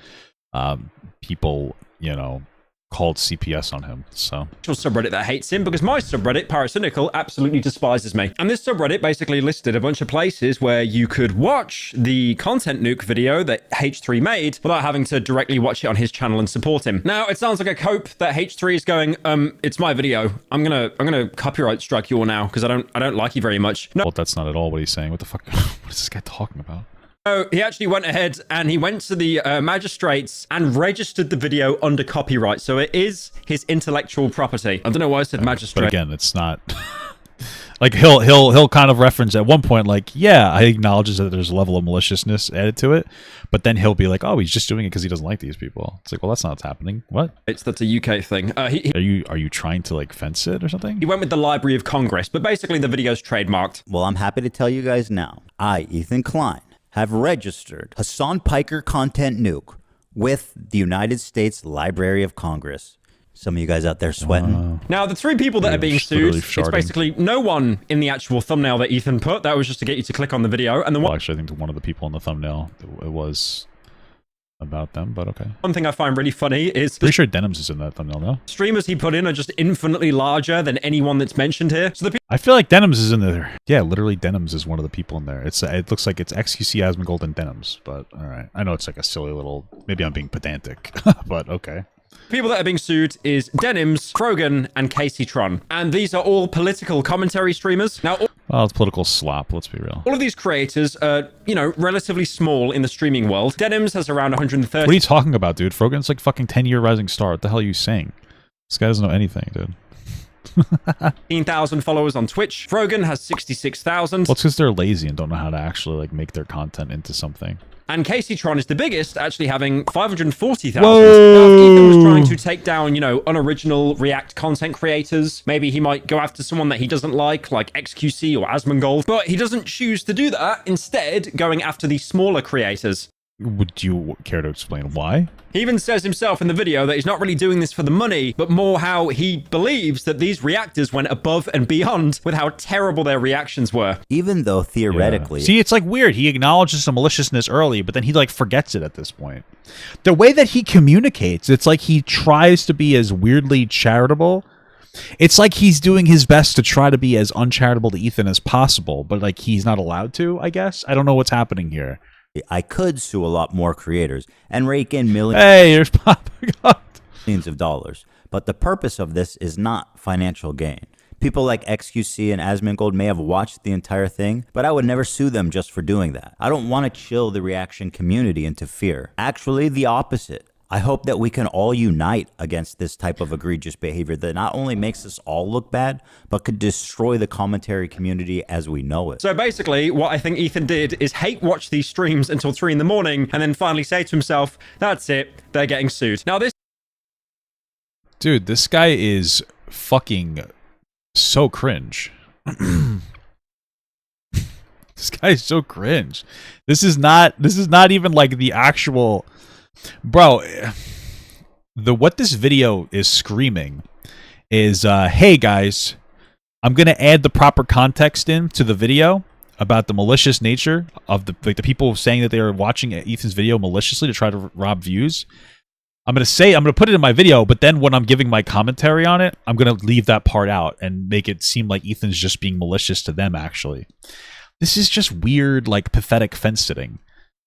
people, you know, called CPS on him, so... subreddit that hates him because my subreddit, Pyrocynical, absolutely despises me. And this subreddit basically listed a bunch of places where you could watch the content nuke video that H3 made without having to directly watch it on his channel and support him. Now, it sounds like a cope that H3 is going, it's my video. I'm gonna copyright strike you all now because I don't like you very much. No, well, that's not at all what he's saying. What the fuck? What is this guy talking about? So he actually went ahead and he went to the magistrates and registered the video under copyright. So it is his intellectual property. I don't know why I said magistrate. But again, it's not... like he'll kind of reference at one point, like, yeah, he acknowledges that there's a level of maliciousness added to it, but then he'll be like, oh, he's just doing it because he doesn't like these people. It's like, well, that's not what's happening. What? That's a UK thing. Are you trying to like fence it or something? He went with the Library of Congress, but basically the video's trademarked. Well, I'm happy to tell you guys now. I, Ethan Klein, have registered Hasan Piker Content Nuke with the United States Library of Congress. Some of you guys out there sweating. Now, the three people that are being sued, it's basically no one in the actual thumbnail that Ethan put. That was just to get you to click on the video. And the one... well, actually, I think one of the people in the thumbnail, it was about them, but okay. One thing I find really funny is... pretty sure Denims is in that thumbnail, no? Streamers he put in are just infinitely larger than anyone that's mentioned here. So the I feel like Denims is in there. Yeah, literally Denims is one of the people in there. It looks like it's XQC Asmongold and Denims, but all right. I know it's like a silly little... maybe I'm being pedantic, but okay. People that are being sued is Denims, Krogan, and Casey Tron. And these are all political commentary streamers. Now, well, it's political slop, let's be real. All of these creators are, you know, relatively small in the streaming world. Denims has around 130... what are you talking about, dude? Frogan's like fucking 10-year rising star. What the hell are you saying? This guy doesn't know anything, dude. 15,000 followers on Twitch. Frogan has 66,000. Well, it's because they're lazy and don't know how to actually like make their content into something. And Casey Tron is the biggest, actually having 540,000. Now, if Ethan was trying to take down, you know, unoriginal React content creators, maybe he might go after someone that he doesn't like XQC or Asmongold, but he doesn't choose to do that, instead going after the smaller creators. Would you care to explain why? He even says himself in the video that he's not really doing this for the money, but more how he believes that these reactors went above and beyond with how terrible their reactions were. Even though theoretically... See, it's like weird. He acknowledges the maliciousness early, but then he like forgets it at this point. The way that he communicates, it's like he tries to be as weirdly charitable. It's like he's doing his best to try to be as uncharitable to Ethan as possible, but like he's not allowed to, I guess. I don't know what's happening here. I could sue a lot more creators and rake in millions. Hey, here's popping up. Millions of dollars. But the purpose of this is not financial gain. People like XQC and Asmongold may have watched the entire thing, but I would never sue them just for doing that. I don't want to chill the reaction community into fear. Actually, the opposite. I hope that we can all unite against this type of egregious behavior that not only makes us all look bad, but could destroy the commentary community as we know it. So basically, what I think Ethan did is hate watch these streams until 3 in the morning and then finally say to himself, that's it, they're getting sued. Now this... Dude, this guy is fucking so cringe. This guy is so cringe. This is not even like the actual... Bro, what this video is screaming is, hey guys, I'm gonna add the proper context into the video about the malicious nature of the people saying that they are watching Ethan's video maliciously to try to rob views. I'm gonna put it in my video, but then when I'm giving my commentary on it, I'm gonna leave that part out and make it seem like Ethan's just being malicious to them. Actually, this is just weird, like pathetic fence sitting.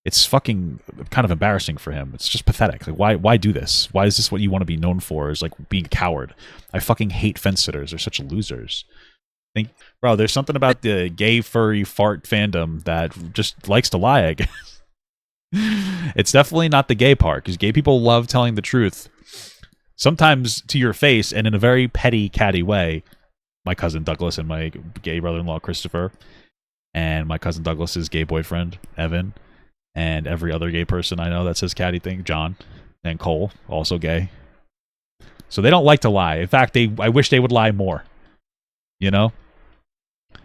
It's fucking kind of embarrassing for him. It's just pathetic. Like, why do this? Why is this what you want to be known for? Is like being a coward. I fucking hate fence sitters. They're such losers. Bro, there's something about the gay furry fart fandom that just likes to lie, I guess. It's definitely not the gay part, because gay people love telling the truth. Sometimes to your face and in a very petty, catty way. My cousin Douglas and my gay brother-in-law Christopher, and my cousin Douglas's gay boyfriend Evan, and every other gay person I know that says catty thing, John, and Cole, also gay. So they don't like to lie. In fact, I wish they would lie more. You know?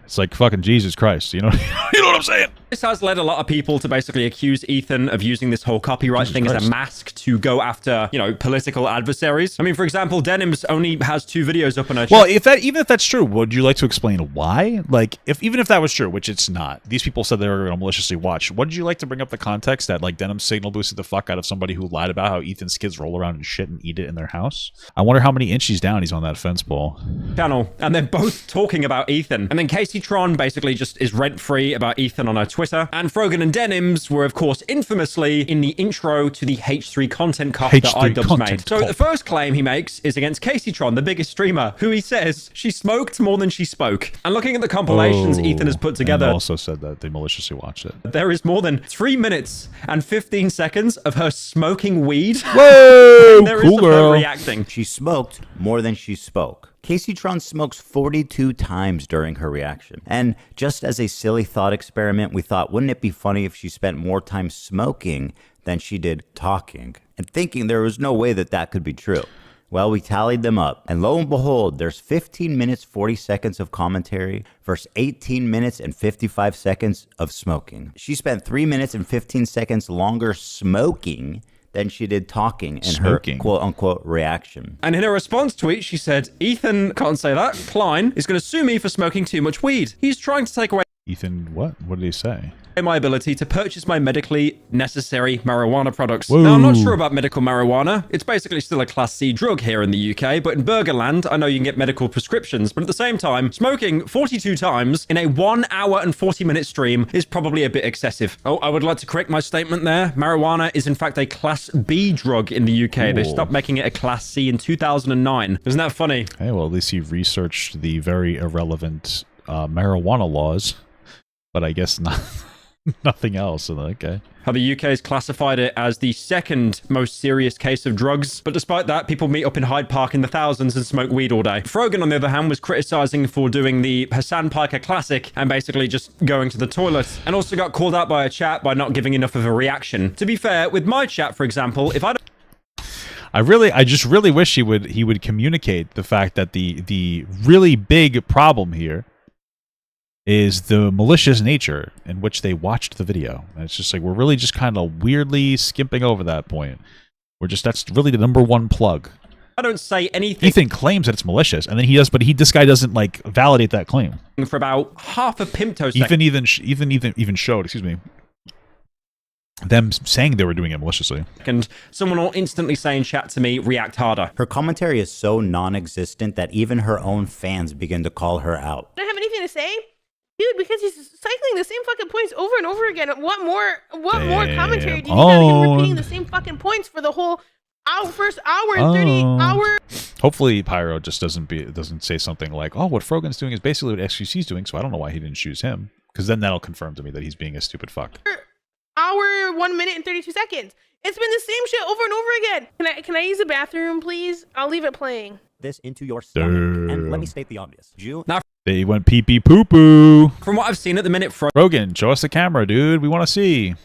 It's like fucking Jesus Christ, you know? You know what I'm saying? This has led a lot of people to basically accuse Ethan of using this whole copyright thing as a mask to go after, you know, political adversaries. I mean, for example, Denims only has 2 videos up on her channel. Well, even if that's true, would you like to explain why? Like, even if that was true, which it's not, these people said they were going to maliciously watch. Would you like to bring up the context that, like, Denim signal boosted the fuck out of somebody who lied about how Ethan's kids roll around and shit and eat it in their house? I wonder how many inches down he's on that fence pole. Channel, and they're both talking about Ethan. And then Casey Tron basically just is rent-free about Ethan on her Twitter. And Frogan and Denims were, of course, infamously in the intro to the H3 content cop that iDubbbz made. So the first claim he makes is against Casey Tron, the biggest streamer, who he says she smoked more than she spoke. And looking at the compilations Ethan has put together... And also said that they maliciously watched it. There is more than 3 minutes and 15 seconds of her smoking weed. Whoa! And there cool is girl. her reacting. She smoked more than she spoke. Casey Tron smokes 42 times during her reaction. And just as a silly thought experiment, we thought, wouldn't it be funny if she spent more time smoking than she did talking? And thinking there was no way that that could be true. Well, we tallied them up, and lo and behold, there's 15 minutes, 40 seconds of commentary versus 18 minutes and 55 seconds of smoking. She spent 3 minutes and 15 seconds longer smoking than she did talking in her quote-unquote reaction. And in her response tweet, she said, Ethan, can't say that, Klein, is going to sue me for smoking too much weed. He's trying to take away... Ethan, what? What did he say? My ability to purchase my medically necessary marijuana products. Whoa. Now, I'm not sure about medical marijuana. It's basically still a Class C drug here in the UK, but in Burgerland, I know you can get medical prescriptions. But at the same time, smoking 42 times in a 1 hour and 40-minute stream is probably a bit excessive. Oh, I would like to correct my statement there. Marijuana is in fact a Class B drug in the UK. Ooh. They stopped making it a Class C in 2009. Isn't that funny? Hey, well, at least he researched the very irrelevant marijuana laws, but I guess not... Nothing else. Okay. How the UK has classified it as the second most serious case of drugs. But despite that, people meet up in Hyde Park in the thousands and smoke weed all day. Frogan, on the other hand, was criticizing for doing the Hasan Piker classic and basically just going to the toilet, and also got called out by a chat by not giving enough of a reaction. To be fair, with my chat, for example, if I just really wish he would communicate the fact that the really big problem here is the malicious nature in which they watched the video. And it's just like, we're really just kind of weirdly skipping over that point. That's really the number one plug. I don't say anything. Ethan claims that it's malicious, and then he does, but this guy doesn't like validate that claim. For about half a pimptosecond. Even showed, excuse me, them saying they were doing it maliciously. And someone will instantly say in chat to me, react harder. Her commentary is so non-existent that even her own fans begin to call her out. I don't have anything to say. Dude, because he's cycling the same fucking points over and over again. What more commentary do you need out of him repeating the same fucking points for the whole first hour and 30 hours? Hopefully Pyro just doesn't say something like, oh, what Frogan's doing is basically what XQC's doing, so I don't know why he didn't choose him. Because then that'll confirm to me that he's being a stupid fuck. Hour, 1 minute and 32 seconds. It's been the same shit over and over again. Can I use the bathroom, please? I'll leave it playing. This into your stomach. And let me state the obvious. Now, they went pee pee poo poo. from what I've seen at the minute, Frogan, show us the camera, dude. We want to see.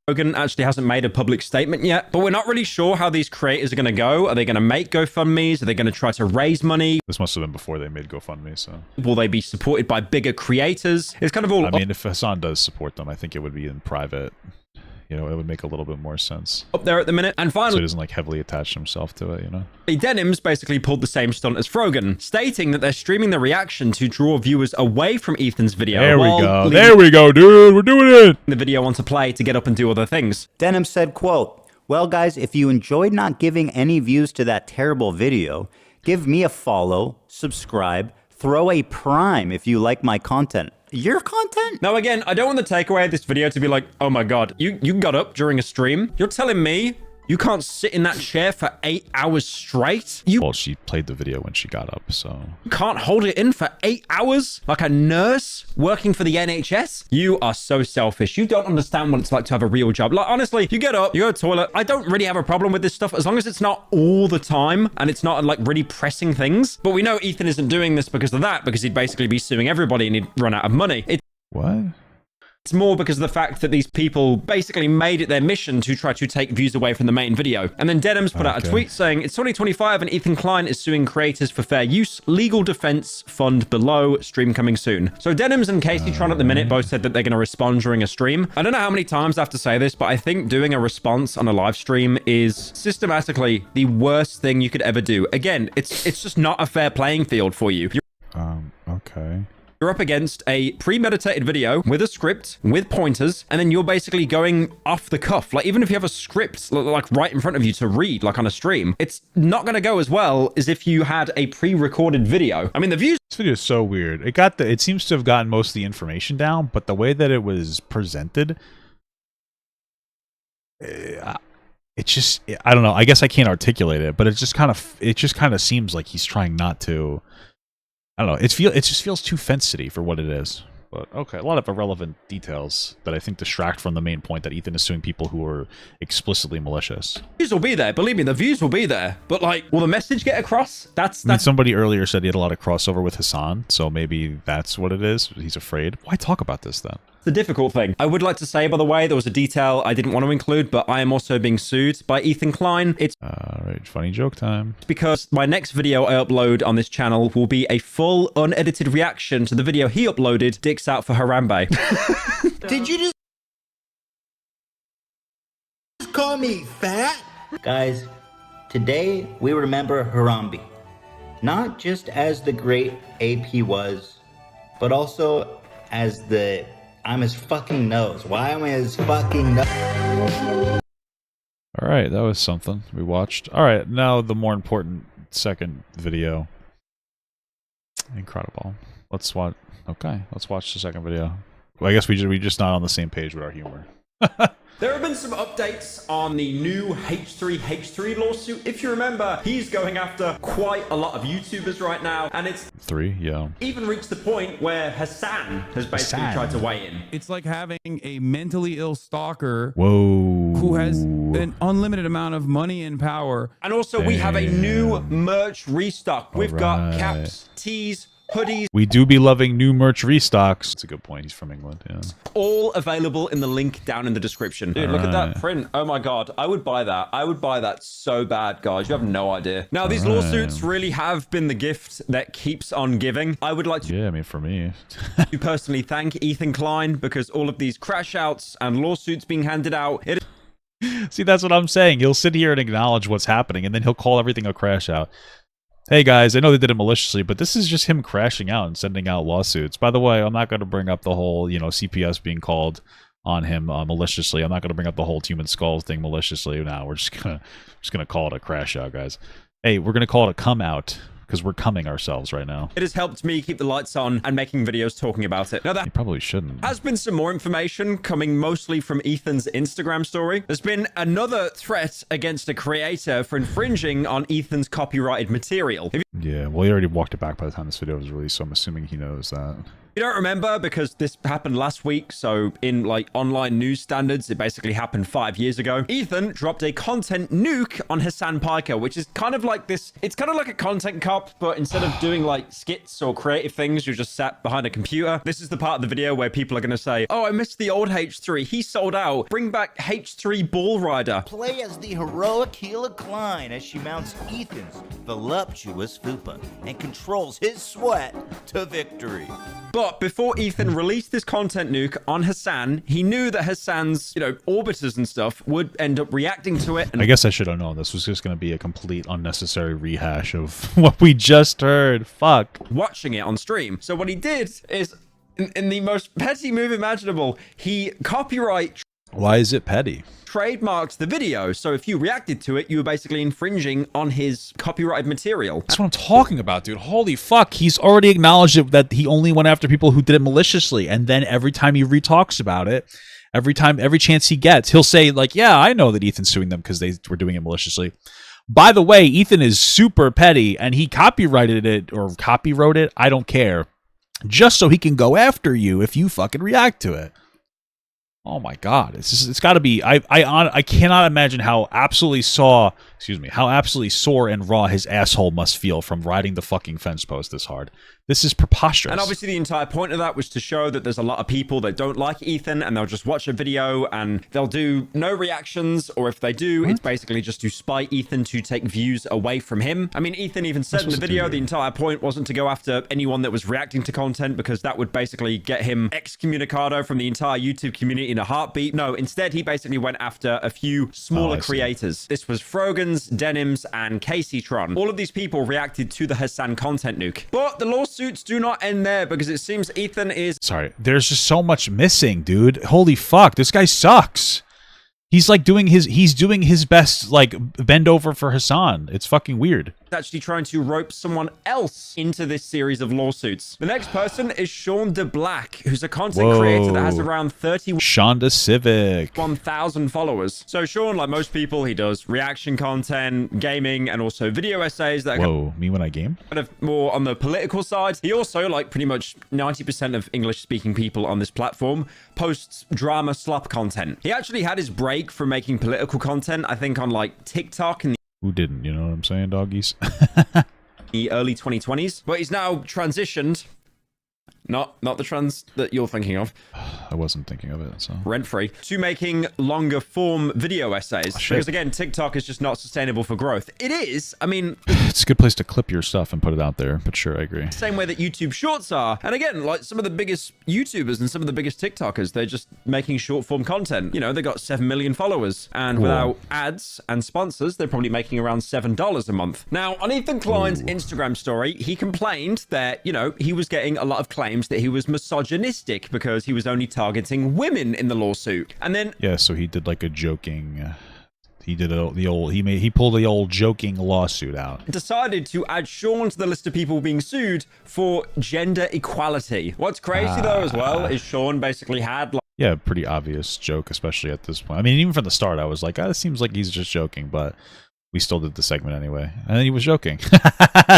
Frogan actually hasn't made a public statement yet, but we're not really sure how these creators are going to go. Are they going to make GoFundMes? Are they going to try to raise money? This must have been before they made GoFundMe, so. Will they be supported by bigger creators? It's kind of all I mean, if Hasan does support them, I think it would be in private. You know, it would make a little bit more sense. up there at the minute. And So finally, he doesn't like heavily attach himself to it, you know? Denims basically pulled the same stunt as Frogan, stating that they're streaming the reaction to draw viewers away from Ethan's video. There we while go. leaving There we go, dude. We're doing it. the video onto play to get up and do other things. Denim said, quote, well, guys, if you enjoyed not giving any views to that terrible video, give me a follow, subscribe, throw a prime if you like my content. Your content? Now, again, I don't want the takeaway of this video to be like, oh my god, you got up during a stream? You're telling me you can't sit in that chair for 8 hours straight? You Well, she played the video when she got up, so. can't hold it in for 8 hours? Like a nurse working for the NHS? You are so selfish. You don't understand what it's like to have a real job. Like, honestly, you get up, you go to the toilet. I don't really have a problem with this stuff as long as it's not all the time and it's not like really pressing things. But we know Ethan isn't doing this because of that, because he'd basically be suing everybody and he'd run out of money. What? It's more because of the fact that these people basically made it their mission to try to take views away from the main video. And then Denims put out a tweet saying, it's 2025 and Ethan Klein is suing creators for fair use, legal defense, fund below, stream coming soon. So Denims and Casey Tron at the minute both said that they're going to respond during a stream. I don't know how many times I have to say this, but I think doing a response on a live stream is systematically the worst thing you could ever do. Again, it's just not a fair playing field for you. Okay. You're up against a premeditated video with a script, with pointers, and then you're basically going off the cuff. Like, even if you have a script, like, right in front of you to read, like on a stream, it's not going to go as well as if you had a pre-recorded video. I mean, the views... This video is so weird. It seems to have gotten most of the information down, but the way that it was presented... It's just... I don't know. I guess I can't articulate it, but it just kind of seems like he's trying not to... I don't know. It just feels too Fence City for what it is. But okay, a lot of irrelevant details that I think distract from the main point that Ethan is suing people who are explicitly malicious. Views will be there. Believe me, the views will be there. But like, will the message get across? That's I mean, somebody earlier said he had a lot of crossover with Hasan, so maybe that's what it is. He's afraid. Why talk about this then? the difficult thing. I would like to say, by the way, there was a detail I didn't want to include, but I am also being sued by Ethan Klein. It's Alright, funny joke time. because my next video I upload on this channel will be a full, unedited reaction to the video he uploaded, Dicks Out for Harambe. Did you just call me fat? Guys, today we remember Harambe. Not just as the great AP was, but also as the I'm his fucking nose. Why am I his fucking nose? Alright, that was something we watched. Alright, now the more important second video. Incredible. Let's watch. Okay, let's watch the second video. Well, I guess we're just not on the same page with our humor. There have been some updates on the new H3H3 lawsuit. If you remember, he's going after quite a lot of YouTubers right now, and it's 3, yeah. even reached the point where Hasan has basically tried to weigh in. It's like having a mentally ill stalker Whoa. who has an unlimited amount of money and power. And also, we have a new merch restock. We've got caps, tees, hoodies. We do be loving new merch restocks. That's a good point. He's from England, yeah. All available in the link down in the description. Dude, look at that print. Oh my God. I would buy that. I would buy that so bad, guys. You have no idea. Now, these lawsuits really have been the gift that keeps on giving. I would like to... Yeah, I mean, for me. to personally thank Ethan Klein because all of these crash outs and lawsuits being handed out... See, that's what I'm saying. He'll sit here and acknowledge what's happening, and then he'll call everything a crash out. Hey guys, I know they did it maliciously, but this is just him crashing out and sending out lawsuits. By the way, I'm not going to bring up the whole, CPS being called on him maliciously. I'm not going to bring up the whole human skulls thing maliciously. No, we're just gonna call it a crash out, guys. Hey, we're gonna call it a come out because we're coming ourselves right now. It has helped me keep the lights on and making videos talking about it. Now, that you probably shouldn't. Has been some more information coming mostly from Ethan's Instagram story. There's been another threat against a creator for infringing on Ethan's copyrighted material. Yeah, well, he already walked it back by the time this video was released, so I'm assuming he knows that. You don't remember because this happened last week, so in like online news standards, it basically happened 5 years ago. Ethan dropped a content nuke on Hasan Piker, which is kind of like this. It's kind of like a content cop, but instead of doing like skits or creative things, you're just sat behind a computer. This is the part of the video where people are going to say, oh, I missed the old H3. He sold out. Bring back H3 Ball Rider. Play as the heroic Gila Klein as she mounts Ethan's voluptuous fupa and controls his sweat to victory. But before Ethan released this content nuke on Hasan, he knew that Hasan's, orbiters and stuff would end up reacting to it. And I guess I should have known this was just going to be a complete unnecessary rehash of what we just heard. Fuck. Watching it on stream. So what he did is, in the most petty move imaginable, he copyright... Why is it petty? Trademarked the video, so if you reacted to it, you were basically infringing on his copyrighted material. That's what I'm talking about, dude. Holy fuck. He's already acknowledged it, that he only went after people who did it maliciously, and then every time he retalks about it, every chance he gets, he'll say, like, yeah, I know that Ethan's suing them because they were doing it maliciously. By the way, Ethan is super petty, and he copyrighted it, or copywrote it, I don't care, just so he can go after you if you fucking react to it. Oh my God! It's got to be. I cannot imagine how absolutely sore and raw his asshole must feel from riding the fucking fence post this hard. This is preposterous. And obviously the entire point of that was to show that there's a lot of people that don't like Ethan and they'll just watch a video and they'll do no reactions, or if they do, it's basically just to spite Ethan to take views away from him. I mean, Ethan even said in the video the entire point wasn't to go after anyone that was reacting to content because that would basically get him excommunicado from the entire YouTube community in a heartbeat. No, instead he basically went after a few smaller creators. This was Frogans, Denims, and Caseytron. All of these people reacted to the Hasan content nuke. But the lawsuits do not end there because it seems Ethan is... Sorry, there's just so much missing, dude. Holy fuck, this guy sucks. He's like doing his best, like, bend over for Hasan. It's fucking weird. Actually trying to rope someone else into this series of lawsuits. The next person is Sean DeBlack, who's a content creator that has around 1,000 followers. So Sean, like most people, he does reaction content, gaming, and also video essays that me when I game? Kind of more on the political side. He also, like pretty much 90% of English-speaking people on this platform, posts drama slop content. He actually had his break from making political content, I think, on like TikTok and who didn't, you know what I'm saying, doggies? the early 2020s, but he's now transitioned. Not the trans that you're thinking of. I wasn't thinking of it, so. Rent-free. To making longer form video essays. Because again, TikTok is just not sustainable for growth. It is. I mean... It's a good place to clip your stuff and put it out there, but sure, I agree. Same way that YouTube Shorts are. And again, like some of the biggest YouTubers and some of the biggest TikTokers, they're just making short form content. You know, they got 7 million followers. And without ads and sponsors, they're probably making around $7 a month. Now, on Ethan Klein's Instagram story, he complained that, you know, he was getting a lot of claims that he was misogynistic because he was only targeting women in the lawsuit. And then so he did like a joking he pulled the old joking lawsuit out. Decided to add Sean to the list of people being sued for gender equality. What's crazy though as well is Sean basically had Yeah, pretty obvious joke, especially at this point. I mean, even from the start, I was like, it seems like he's just joking, but we still did the segment anyway. And then he was joking.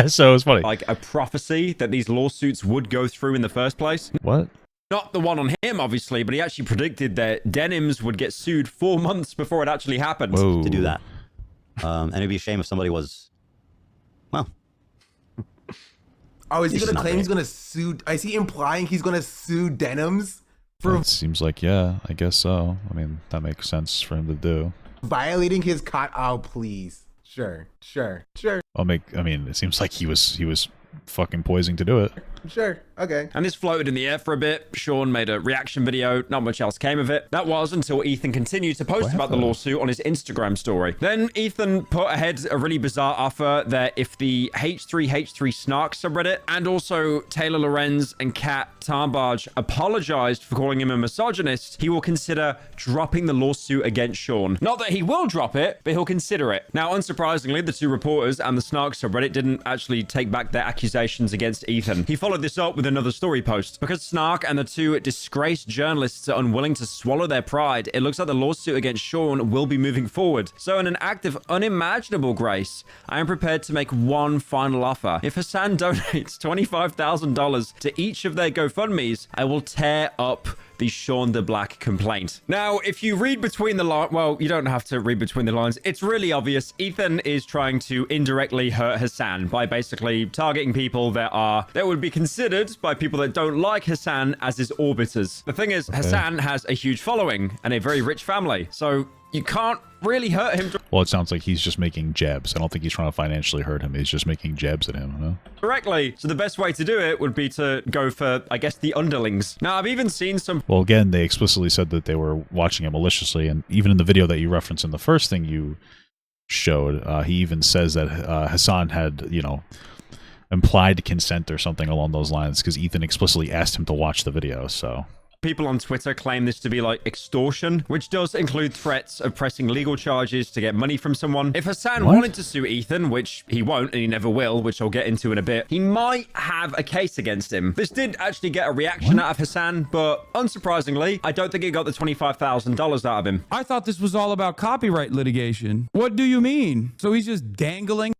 So it was funny. Like a prophecy that these lawsuits would go through in the first place. What? Not the one on him, obviously, but he actually predicted that Denims would get sued 4 months before it actually happened. Whoa. To do that. And it'd be a shame if somebody was, well. Oh, is he going to claim he's going to sue? Is he implying he's going to sue Denims? Well, it seems like, yeah, I guess so. I mean, that makes sense for him to do. Violating his oh, please. Sure. I mean, it seems like he was fucking poising to do it. Sure. Okay. And this floated in the air for a bit. Sean made a reaction video. Not much else came of it. That was until Ethan continued to post about the lawsuit on his Instagram story. Then Ethan put ahead a really bizarre offer that if the H3H3 Snark subreddit and also Taylor Lorenz and Kat Tarnbarge apologized for calling him a misogynist, he will consider dropping the lawsuit against Sean. Not that he will drop it, but he'll consider it. Now, unsurprisingly, the two reporters and the Snark subreddit didn't actually take back their accusations against Ethan. He followed this up with another story post. Because Snark and the two disgraced journalists are unwilling to swallow their pride, it looks like the lawsuit against Sean will be moving forward. So in an act of unimaginable grace, I am prepared to make one final offer. If Hasan donates $25,000 to each of their GoFundMes, I will tear up the Sean the Black complaint. Now, if you read between the lines, well, you don't have to read between the lines. It's really obvious. Ethan is trying to indirectly hurt Hasan by basically targeting people that would be considered by people that don't like Hasan as his orbiters. The thing is, Hasan has a huge following and a very rich family, so you can't really hurt him. Well, it sounds like he's just making jabs. I don't think he's trying to financially hurt him. He's just making jabs at him, huh? Directly. So the best way to do it would be to go for, I guess, the underlings. Now, I've even seen some... Well, again, they explicitly said that they were watching it maliciously, and even in the video that you referenced in the first thing you showed, he even says that Hasan had, implied consent or something along those lines, because Ethan explicitly asked him to watch the video, so... People on Twitter claim this to be like extortion, which does include threats of pressing legal charges to get money from someone. If Hasan wanted to sue Ethan, which he won't and he never will, which I'll get into in a bit, he might have a case against him. This did actually get a reaction out of Hasan, but unsurprisingly, I don't think it got the $25,000 out of him. I thought this was all about copyright litigation. What do you mean? So he's just dangling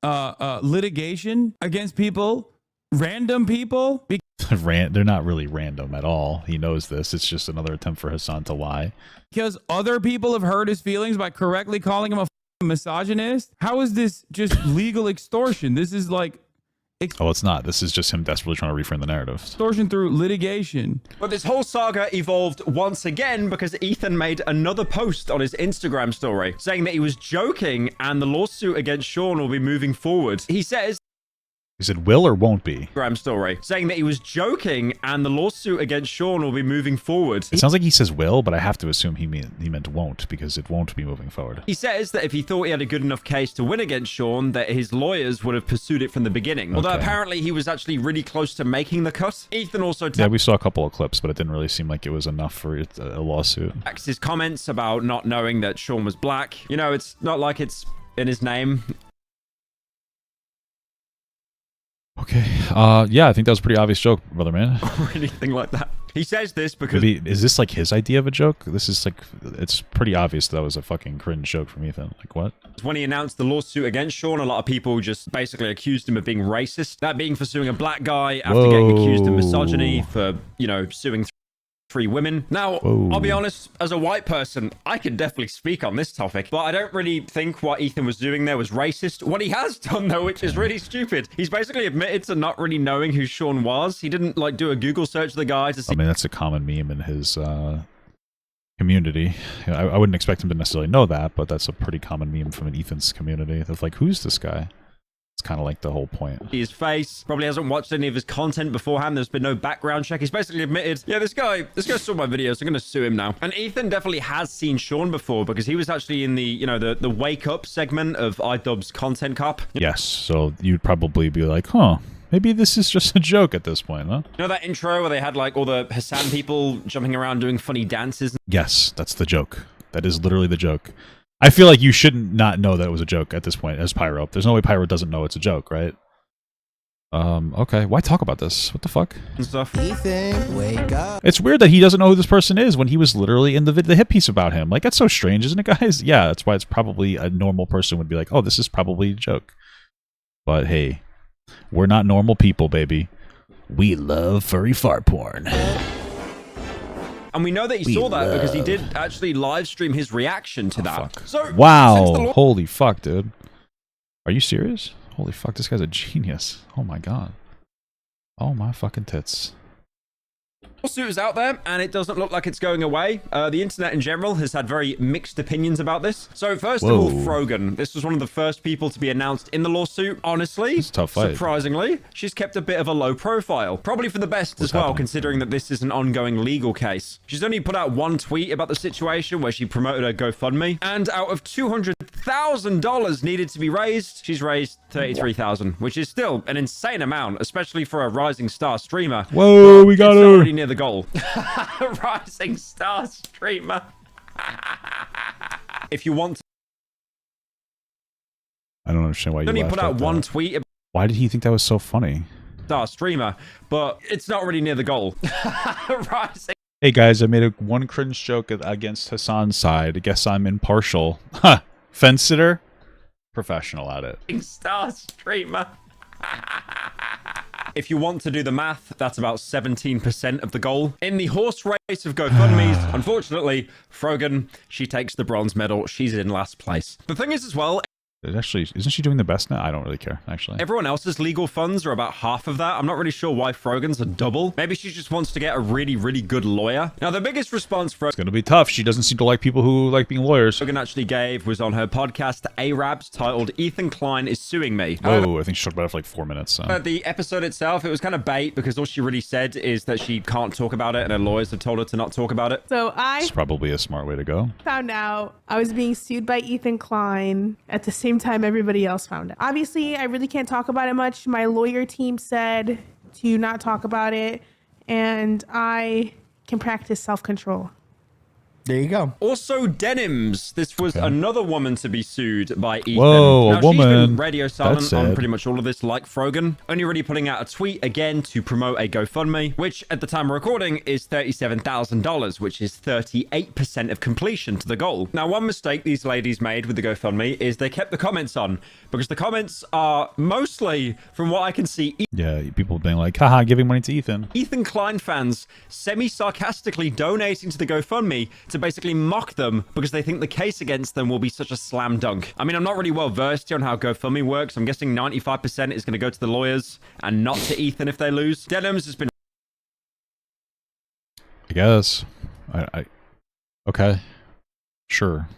litigation against people, random people? They're not really random at all. He knows this. It's just another attempt for Hasan to lie. Because other people have hurt his feelings by correctly calling him a misogynist? How is this just legal extortion? This is like... Oh, it's not. This is just him desperately trying to reframe the narrative. Extortion through litigation. But this whole saga evolved once again because Ethan made another post on his Instagram story saying that he was joking and the lawsuit against Sean will be moving forward. He says... He said will or won't be. Story saying that he was joking and the lawsuit against Sean will be moving forward. It sounds like he says will, but I have to assume he meant won't, because it won't be moving forward. He says that if he thought he had a good enough case to win against Sean, that his lawyers would have pursued it from the beginning. Although apparently he was actually really close to making the cut. Ethan also... Yeah, we saw a couple of clips, but it didn't really seem like it was enough for a lawsuit. His comments about not knowing that Sean was black. It's not like it's in his name. Okay. Yeah, I think that was a pretty obvious joke, brother man. Or anything like that. He says this because... Is this like his idea of a joke? This is like... It's pretty obvious that was a fucking cringe joke from Ethan. Like, what? When he announced the lawsuit against Sean, a lot of people just basically accused him of being racist. That being for suing a black guy after getting accused of misogyny, for, suing three women. Now, I'll be honest, as a white person, I can definitely speak on this topic, but I don't really think what Ethan was doing there was racist. What he has done, though, which is really stupid, he's basically admitted to not really knowing who Sean was. He didn't, do a Google search of the guy to see... I mean, that's a common meme in his community. I wouldn't expect him to necessarily know that, but that's a pretty common meme from an Ethan's community. That's like, who's this guy? It's kind of like the whole point. His face, probably hasn't watched any of his content beforehand. There's been no background check. He's basically admitted, yeah, this guy saw my videos. I'm going to sue him now. And Ethan definitely has seen Sean before because he was actually in the, the wake up segment of iDubbbz's Content Cop. Yes. So you'd probably be like, huh, maybe this is just a joke at this point, huh? You know that intro where they had all the Hasan people jumping around doing funny dances? Yes, that's the joke. That is literally the joke. I feel like you shouldn't not know that it was a joke at this point as Pyro. There's no way Pyro doesn't know it's a joke, right? Okay. Why talk about this? What the fuck? And stuff. Ethan, wake up. It's weird that he doesn't know who this person is when he was literally in the hit piece about him. Like, that's so strange, isn't it, guys? Yeah, that's why it's probably a normal person would be like, oh, this is probably a joke. But hey, we're not normal people, baby. We love furry fart porn. And we know that he saw that because he did actually live stream his reaction to that. Fuck. So wow. Holy fuck, dude. Are you serious? Holy fuck, this guy's a genius. Oh my god. Oh my fucking tits. Lawsuit is out there, and it doesn't look like it's going away. The internet in general has had very mixed opinions about this. So first of all, Frogan. This was one of the first people to be announced in the lawsuit. Honestly, it's a tough fight. Surprisingly, she's kept a bit of a low profile. Probably for the best as well, considering that this is an ongoing legal case. She's only put out one tweet about the situation where she promoted her GoFundMe, and out of $200,000 needed to be raised, she's raised $33,000, which is still an insane amount, especially for a rising star streamer. Whoa, we got her. Already near the goal. Rising star streamer. If you want to, I don't understand why you only laughed put out at one that. tweet. Why did he think that was so funny? Star streamer, but it's not really near the goal. Rising. Hey guys, I made one cringe joke against Hasan's side. I guess I'm impartial. Huh. Fence sitter? Professional at it. Star streamer. If you want to do the math, that's about 17% of the goal. In the horse race of GoFundMe's, unfortunately, Frogan, she takes the bronze medal. She's in last place. The thing is as well, Actually, isn't she doing the best now? I don't really care, actually. everyone else's legal funds are about half of that. I'm not really sure why Frogan's a double. Maybe she just wants to get a really, really good lawyer. Now, the biggest response It's gonna be tough. She doesn't seem to like people who like being lawyers. Frogan actually gave was on her podcast, Arabs, titled Ethan Klein is Suing Me. Whoa, I think she talked about it for like 4 minutes. So. The episode itself, it was kind of bait because all she really said is that she can't talk about it and her lawyers have told her to not talk about it. So It's probably a smart way to go. found out I was being sued by Ethan Klein at the same time everybody else found out. Obviously, I really can't talk about it much. My lawyer team said to not talk about it, and I can practice self-control. There you go. Also, Denims. This was another woman to be sued by Ethan. Whoa, now, a woman. She's been radio silent That's on sad. pretty much all of this, like Frogan. Only really putting out a tweet again to promote a GoFundMe, which at the time of recording is $37,000, which is 38% of completion to the goal. Now, one mistake these ladies made with the GoFundMe is they kept the comments on, because the comments are mostly, from what I can see, Yeah, people being like, haha, giving money to Ethan. Ethan Klein fans semi-sarcastically donating to the GoFundMe to basically mock them because they think the case against them will be such a slam dunk. I mean, I'm not really well versed here on how GoFundMe works. I'm guessing 95% is going to go to the lawyers and not to Ethan if they lose. Denims has been... I guess. Okay. Sure.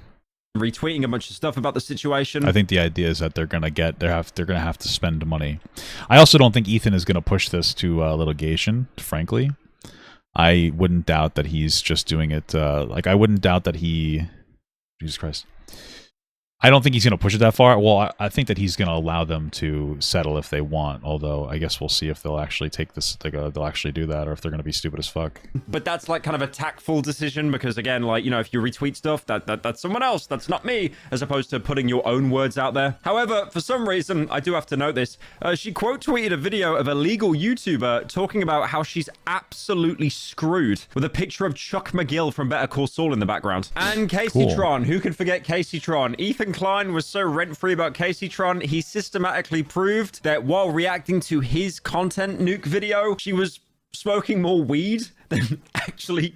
retweeting a bunch of stuff about the situation. I think the idea is that they're gonna have to spend money. I also don't think Ethan is gonna push this to litigation. Frankly, I wouldn't doubt that he's just doing it. I wouldn't doubt that he. Jesus Christ. I don't think he's going to push it that far. Well, I think that he's going to allow them to settle if they want. Although, I guess we'll see if they'll actually take this. They'll actually do that, or if they're going to be stupid as fuck. But that's like kind of a tactful decision because, again, like, you know, if you retweet stuff, that's someone else. That's not me, as opposed to putting your own words out there. However, for some reason, I do have to note this. She quote tweeted a video of a legal YouTuber talking about how she's absolutely screwed with a picture of Chuck McGill from Better Call Saul in the background. And Casey Tron. Who could forget Casey Tron? Ethan Klein was so rent-free about Casey Tron, he systematically proved that while reacting to his content nuke video, she was smoking more weed than actually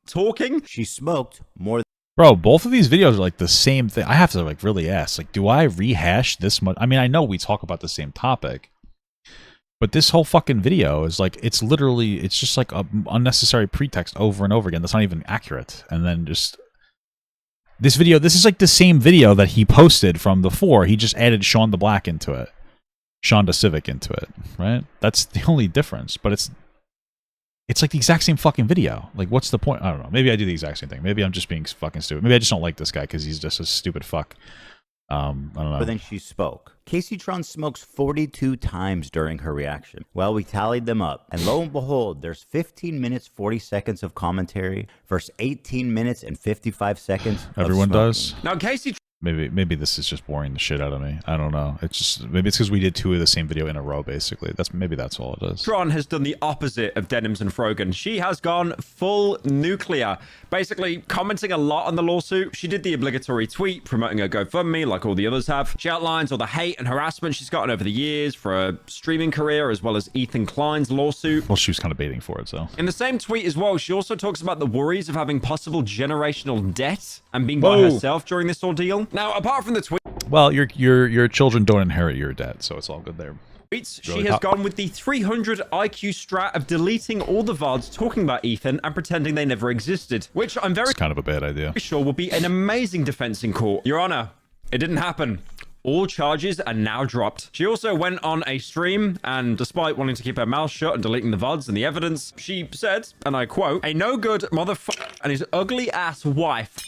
talking. She smoked more. Bro, both of these videos are like the same thing. I have to like really ask, like, do I rehash this much? I mean, I know we talk about the same topic, but this whole fucking video is like, it's just like a unnecessary pretext over and over again. That's not even accurate. And then just this video, this is like the same video that he posted from before. He just added Sean the Black into it, Shonda Civic into it, right? That's the only difference. But it's like the exact same fucking video. Like, what's the point? I don't know. Maybe I do the exact same thing. Maybe I'm just being fucking stupid. Maybe I just don't like this guy because he's just a stupid fuck. I don't know. But then she spoke. Casey Tron smokes 42 times during her reaction. Well, we tallied them up, and lo and behold, there's 15 minutes 40 seconds of commentary versus 18 minutes and 55 seconds. Everyone does. Now, Casey. Maybe this is just boring the shit out of me. I don't know. It's just maybe it's because we did 2 of the same video in a row. Basically, that's all it is. Tron has done the opposite of Denims and Frogan. She has gone full nuclear, basically commenting a lot on the lawsuit. She did the obligatory tweet promoting her GoFundMe like all the others have. She outlines all the hate and harassment she's gotten over the years for her streaming career, as well as Ethan Klein's lawsuit. Well, she was kind of baiting for it, so. In the same tweet as well, she also talks about the worries of having possible generational debt and being by herself during this ordeal. Now, apart from the tweet, well, your children don't inherit your debt, so it's all good there. She has gone with the 300 IQ strat of deleting all the VODs talking about Ethan and pretending they never existed, which I'm very kind of a bad idea. Sure will be an amazing defense in court. Your Honor, it didn't happen. All charges are now dropped. She also went on a stream, and despite wanting to keep her mouth shut and deleting the VODs and the evidence, she said, and I quote, "A no good motherfucker and his ugly ass wife."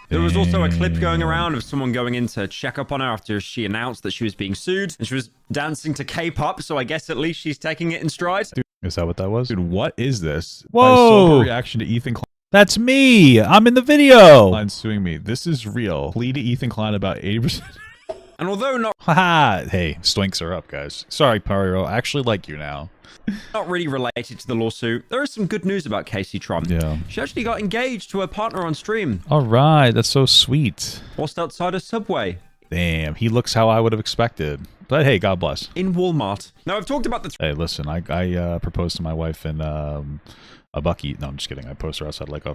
There was also a clip going around of someone going in to check up on her after she announced that she was being sued, and she was dancing to K-pop, so I guess at least she's taking it in stride. Dude, is that what that was? Dude, what is this? Whoa! Reaction to Ethan Klein. That's me! I'm in the video! Klein suing me. This is real. Plea to Ethan Klein about 80%. And although not... Haha! Hey, stinks are up, guys. Sorry, Pyro. I actually like you now. Not really related to the lawsuit, there is some good news about Casey Tron. Yeah. She actually got engaged to her partner on stream. All right, that's so sweet. Whilst outside a Subway. Damn, he looks how I would have expected. But hey, God bless. In Walmart. Now, I've talked about the... Hey, listen, I proposed to my wife in a Bucky. No, I'm just kidding. I posed her outside like a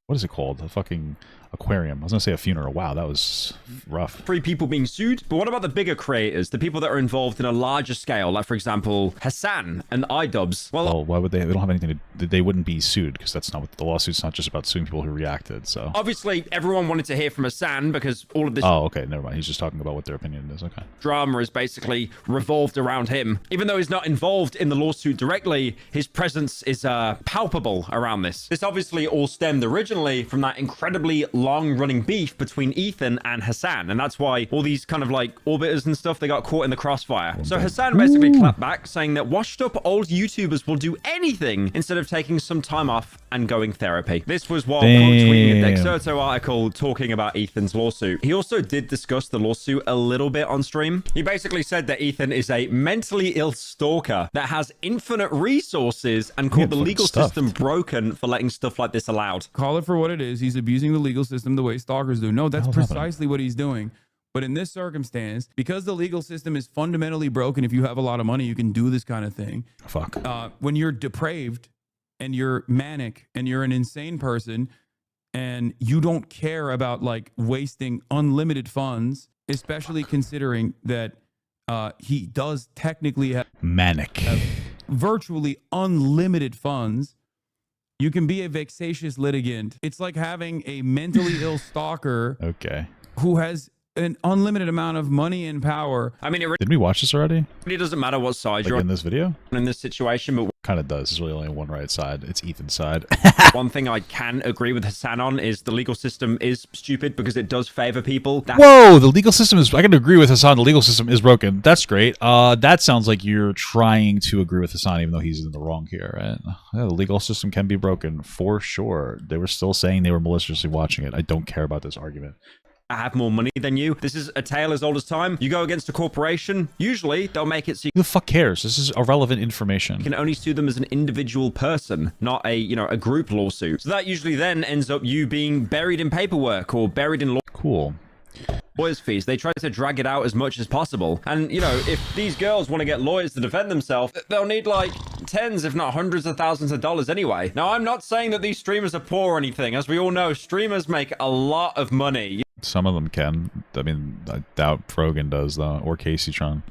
what is it called? A fucking aquarium. I was gonna say a funeral. Wow, that was rough. 3 people being sued, but what about the bigger creators, the people that are involved in a larger scale, like for example Hasan and iDubbbz? Well, why would they don't have anything to, they wouldn't be sued, because that's not what the lawsuit's not just about suing people who reacted. So obviously everyone wanted to hear from Hasan because all of this okay, never mind, he's just talking about what their opinion is. Okay, drama is basically revolved around him. Even though he's not involved in the lawsuit directly, his presence is palpable around this. This obviously all stemmed originally from that incredibly long-running beef between Ethan and Hasan, and that's why all these kind of like orbiters and stuff, they got caught in the crossfire. So Hasan basically clapped back, saying that washed up old YouTubers will do anything instead of taking some time off and going therapy. This was while tweeting a Dexerto article talking about Ethan's lawsuit. He also did discuss the lawsuit a little bit on stream. He basically said that Ethan is a mentally ill stalker that has infinite resources and called the legal system broken for letting stuff like this allowed. Call it for what it is. He's abusing the legal system the way stalkers do. No, that's precisely what he's doing. But in this circumstance, because the legal system is fundamentally broken, if you have a lot of money, you can do this kind of thing. Fuck. When you're depraved and you're manic and you're an insane person and you don't care about like wasting unlimited funds, especially considering that he does technically have virtually unlimited funds, you can be a vexatious litigant. It's like having a mentally ill stalker who has an unlimited amount of money and power. I mean, did we watch this already? It doesn't matter what side like you're in this video? in this situation, but Kind of does. There's really only one right side. It's Ethan's side. one thing I can agree with Hasan on is the legal system is stupid because it does favor people. Whoa, the legal system is... I can agree with Hasan. The legal system is broken. That's great. That sounds like you're trying to agree with Hasan even though he's in the wrong here, right? Yeah, the legal system can be broken for sure. They were still saying they were maliciously watching it. I don't care about this argument. I have more money than you. This is a tale as old as time. You go against a corporation, usually they'll make it so who the fuck cares? This is irrelevant information. You can only sue them as an individual person, not a, you know, a group lawsuit. So that usually then ends up you being buried in paperwork or buried in law. Cool. Lawyers' fees. They try to drag it out as much as possible. And, you know, if these girls want to get lawyers to defend themselves, they'll need like tens, if not hundreds of thousands of dollars anyway. Now, I'm not saying that these streamers are poor or anything. As we all know, streamers make a lot of money. Some of them can. I mean, I doubt Frogan does, though, or Caseytron.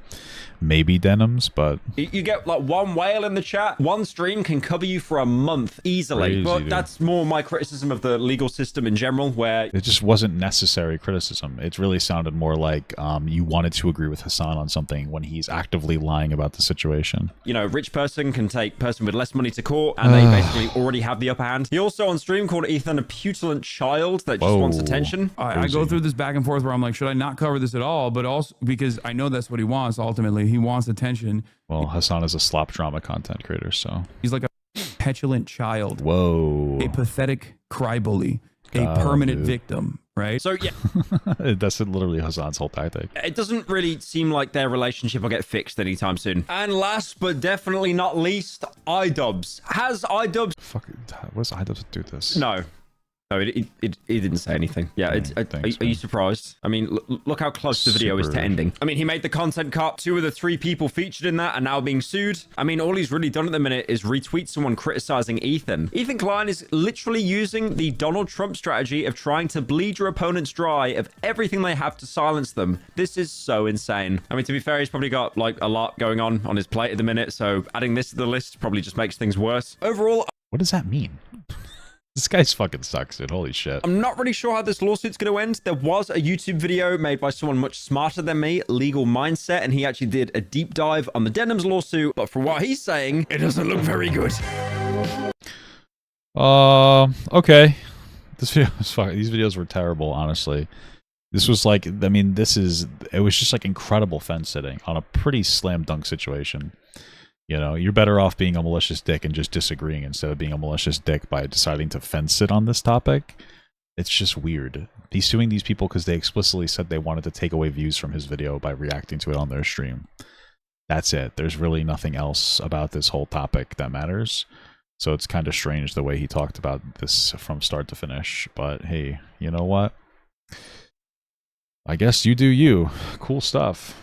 Maybe Denims, but... You get, like, one whale in the chat. One stream can cover you for a month easily. Crazy, but dude. That's more my criticism of the legal system in general, where... It just wasn't necessary criticism. It really sounded more like you wanted to agree with Hasan on something when he's actively lying about the situation. You know, rich person can take person with less money to court, and they basically already have the upper hand. He also on stream called Ethan a petulant child that just wants attention. I go through this back and forth where I'm like, should I not cover this at all? But also because I know that's what he wants ultimately. He wants attention. Well, Hasan is a slop drama content creator, so... He's like a petulant child. Whoa. A pathetic crybaby. a permanent victim, right? So yeah, that's literally Hasan's whole tactic. it doesn't really seem like their relationship will get fixed anytime soon. And last but definitely not least, iDubbbz. Has iDubbbz... Fuck, what does iDubbbz do this? No. No, it didn't say anything. Yeah, Thanks, are you surprised? I mean, look how close the video is to ending. I mean, he made the content cut. 2 of the 3 people featured in that are now being sued. I mean, all he's really done at the minute is retweet someone criticizing Ethan. Ethan Klein is literally using the Donald Trump strategy of trying to bleed your opponents dry of everything they have to silence them. This is so insane. I mean, to be fair, he's probably got like a lot going on his plate at the minute, so adding this to the list probably just makes things worse. Overall, what does that mean? This guy's fucking sucks, dude. Holy shit. I'm not really sure how this lawsuit's going to end. There was a YouTube video made by someone much smarter than me, Legal Mindset, and he actually did a deep dive on the Denims lawsuit. But from what he's saying, it doesn't look very good. Okay. This video was fucking, these videos were terrible, honestly. This was like, I mean, it was just like incredible fence sitting on a pretty slam dunk situation. You know, you're better off being a malicious dick and just disagreeing instead of being a malicious dick by deciding to fence sit on this topic. It's just weird. He's suing these people because they explicitly said they wanted to take away views from his video by reacting to it on their stream. That's it. There's really nothing else about this whole topic that matters. So it's kind of strange the way he talked about this from start to finish. But hey, you know what? I guess you do you. Cool stuff.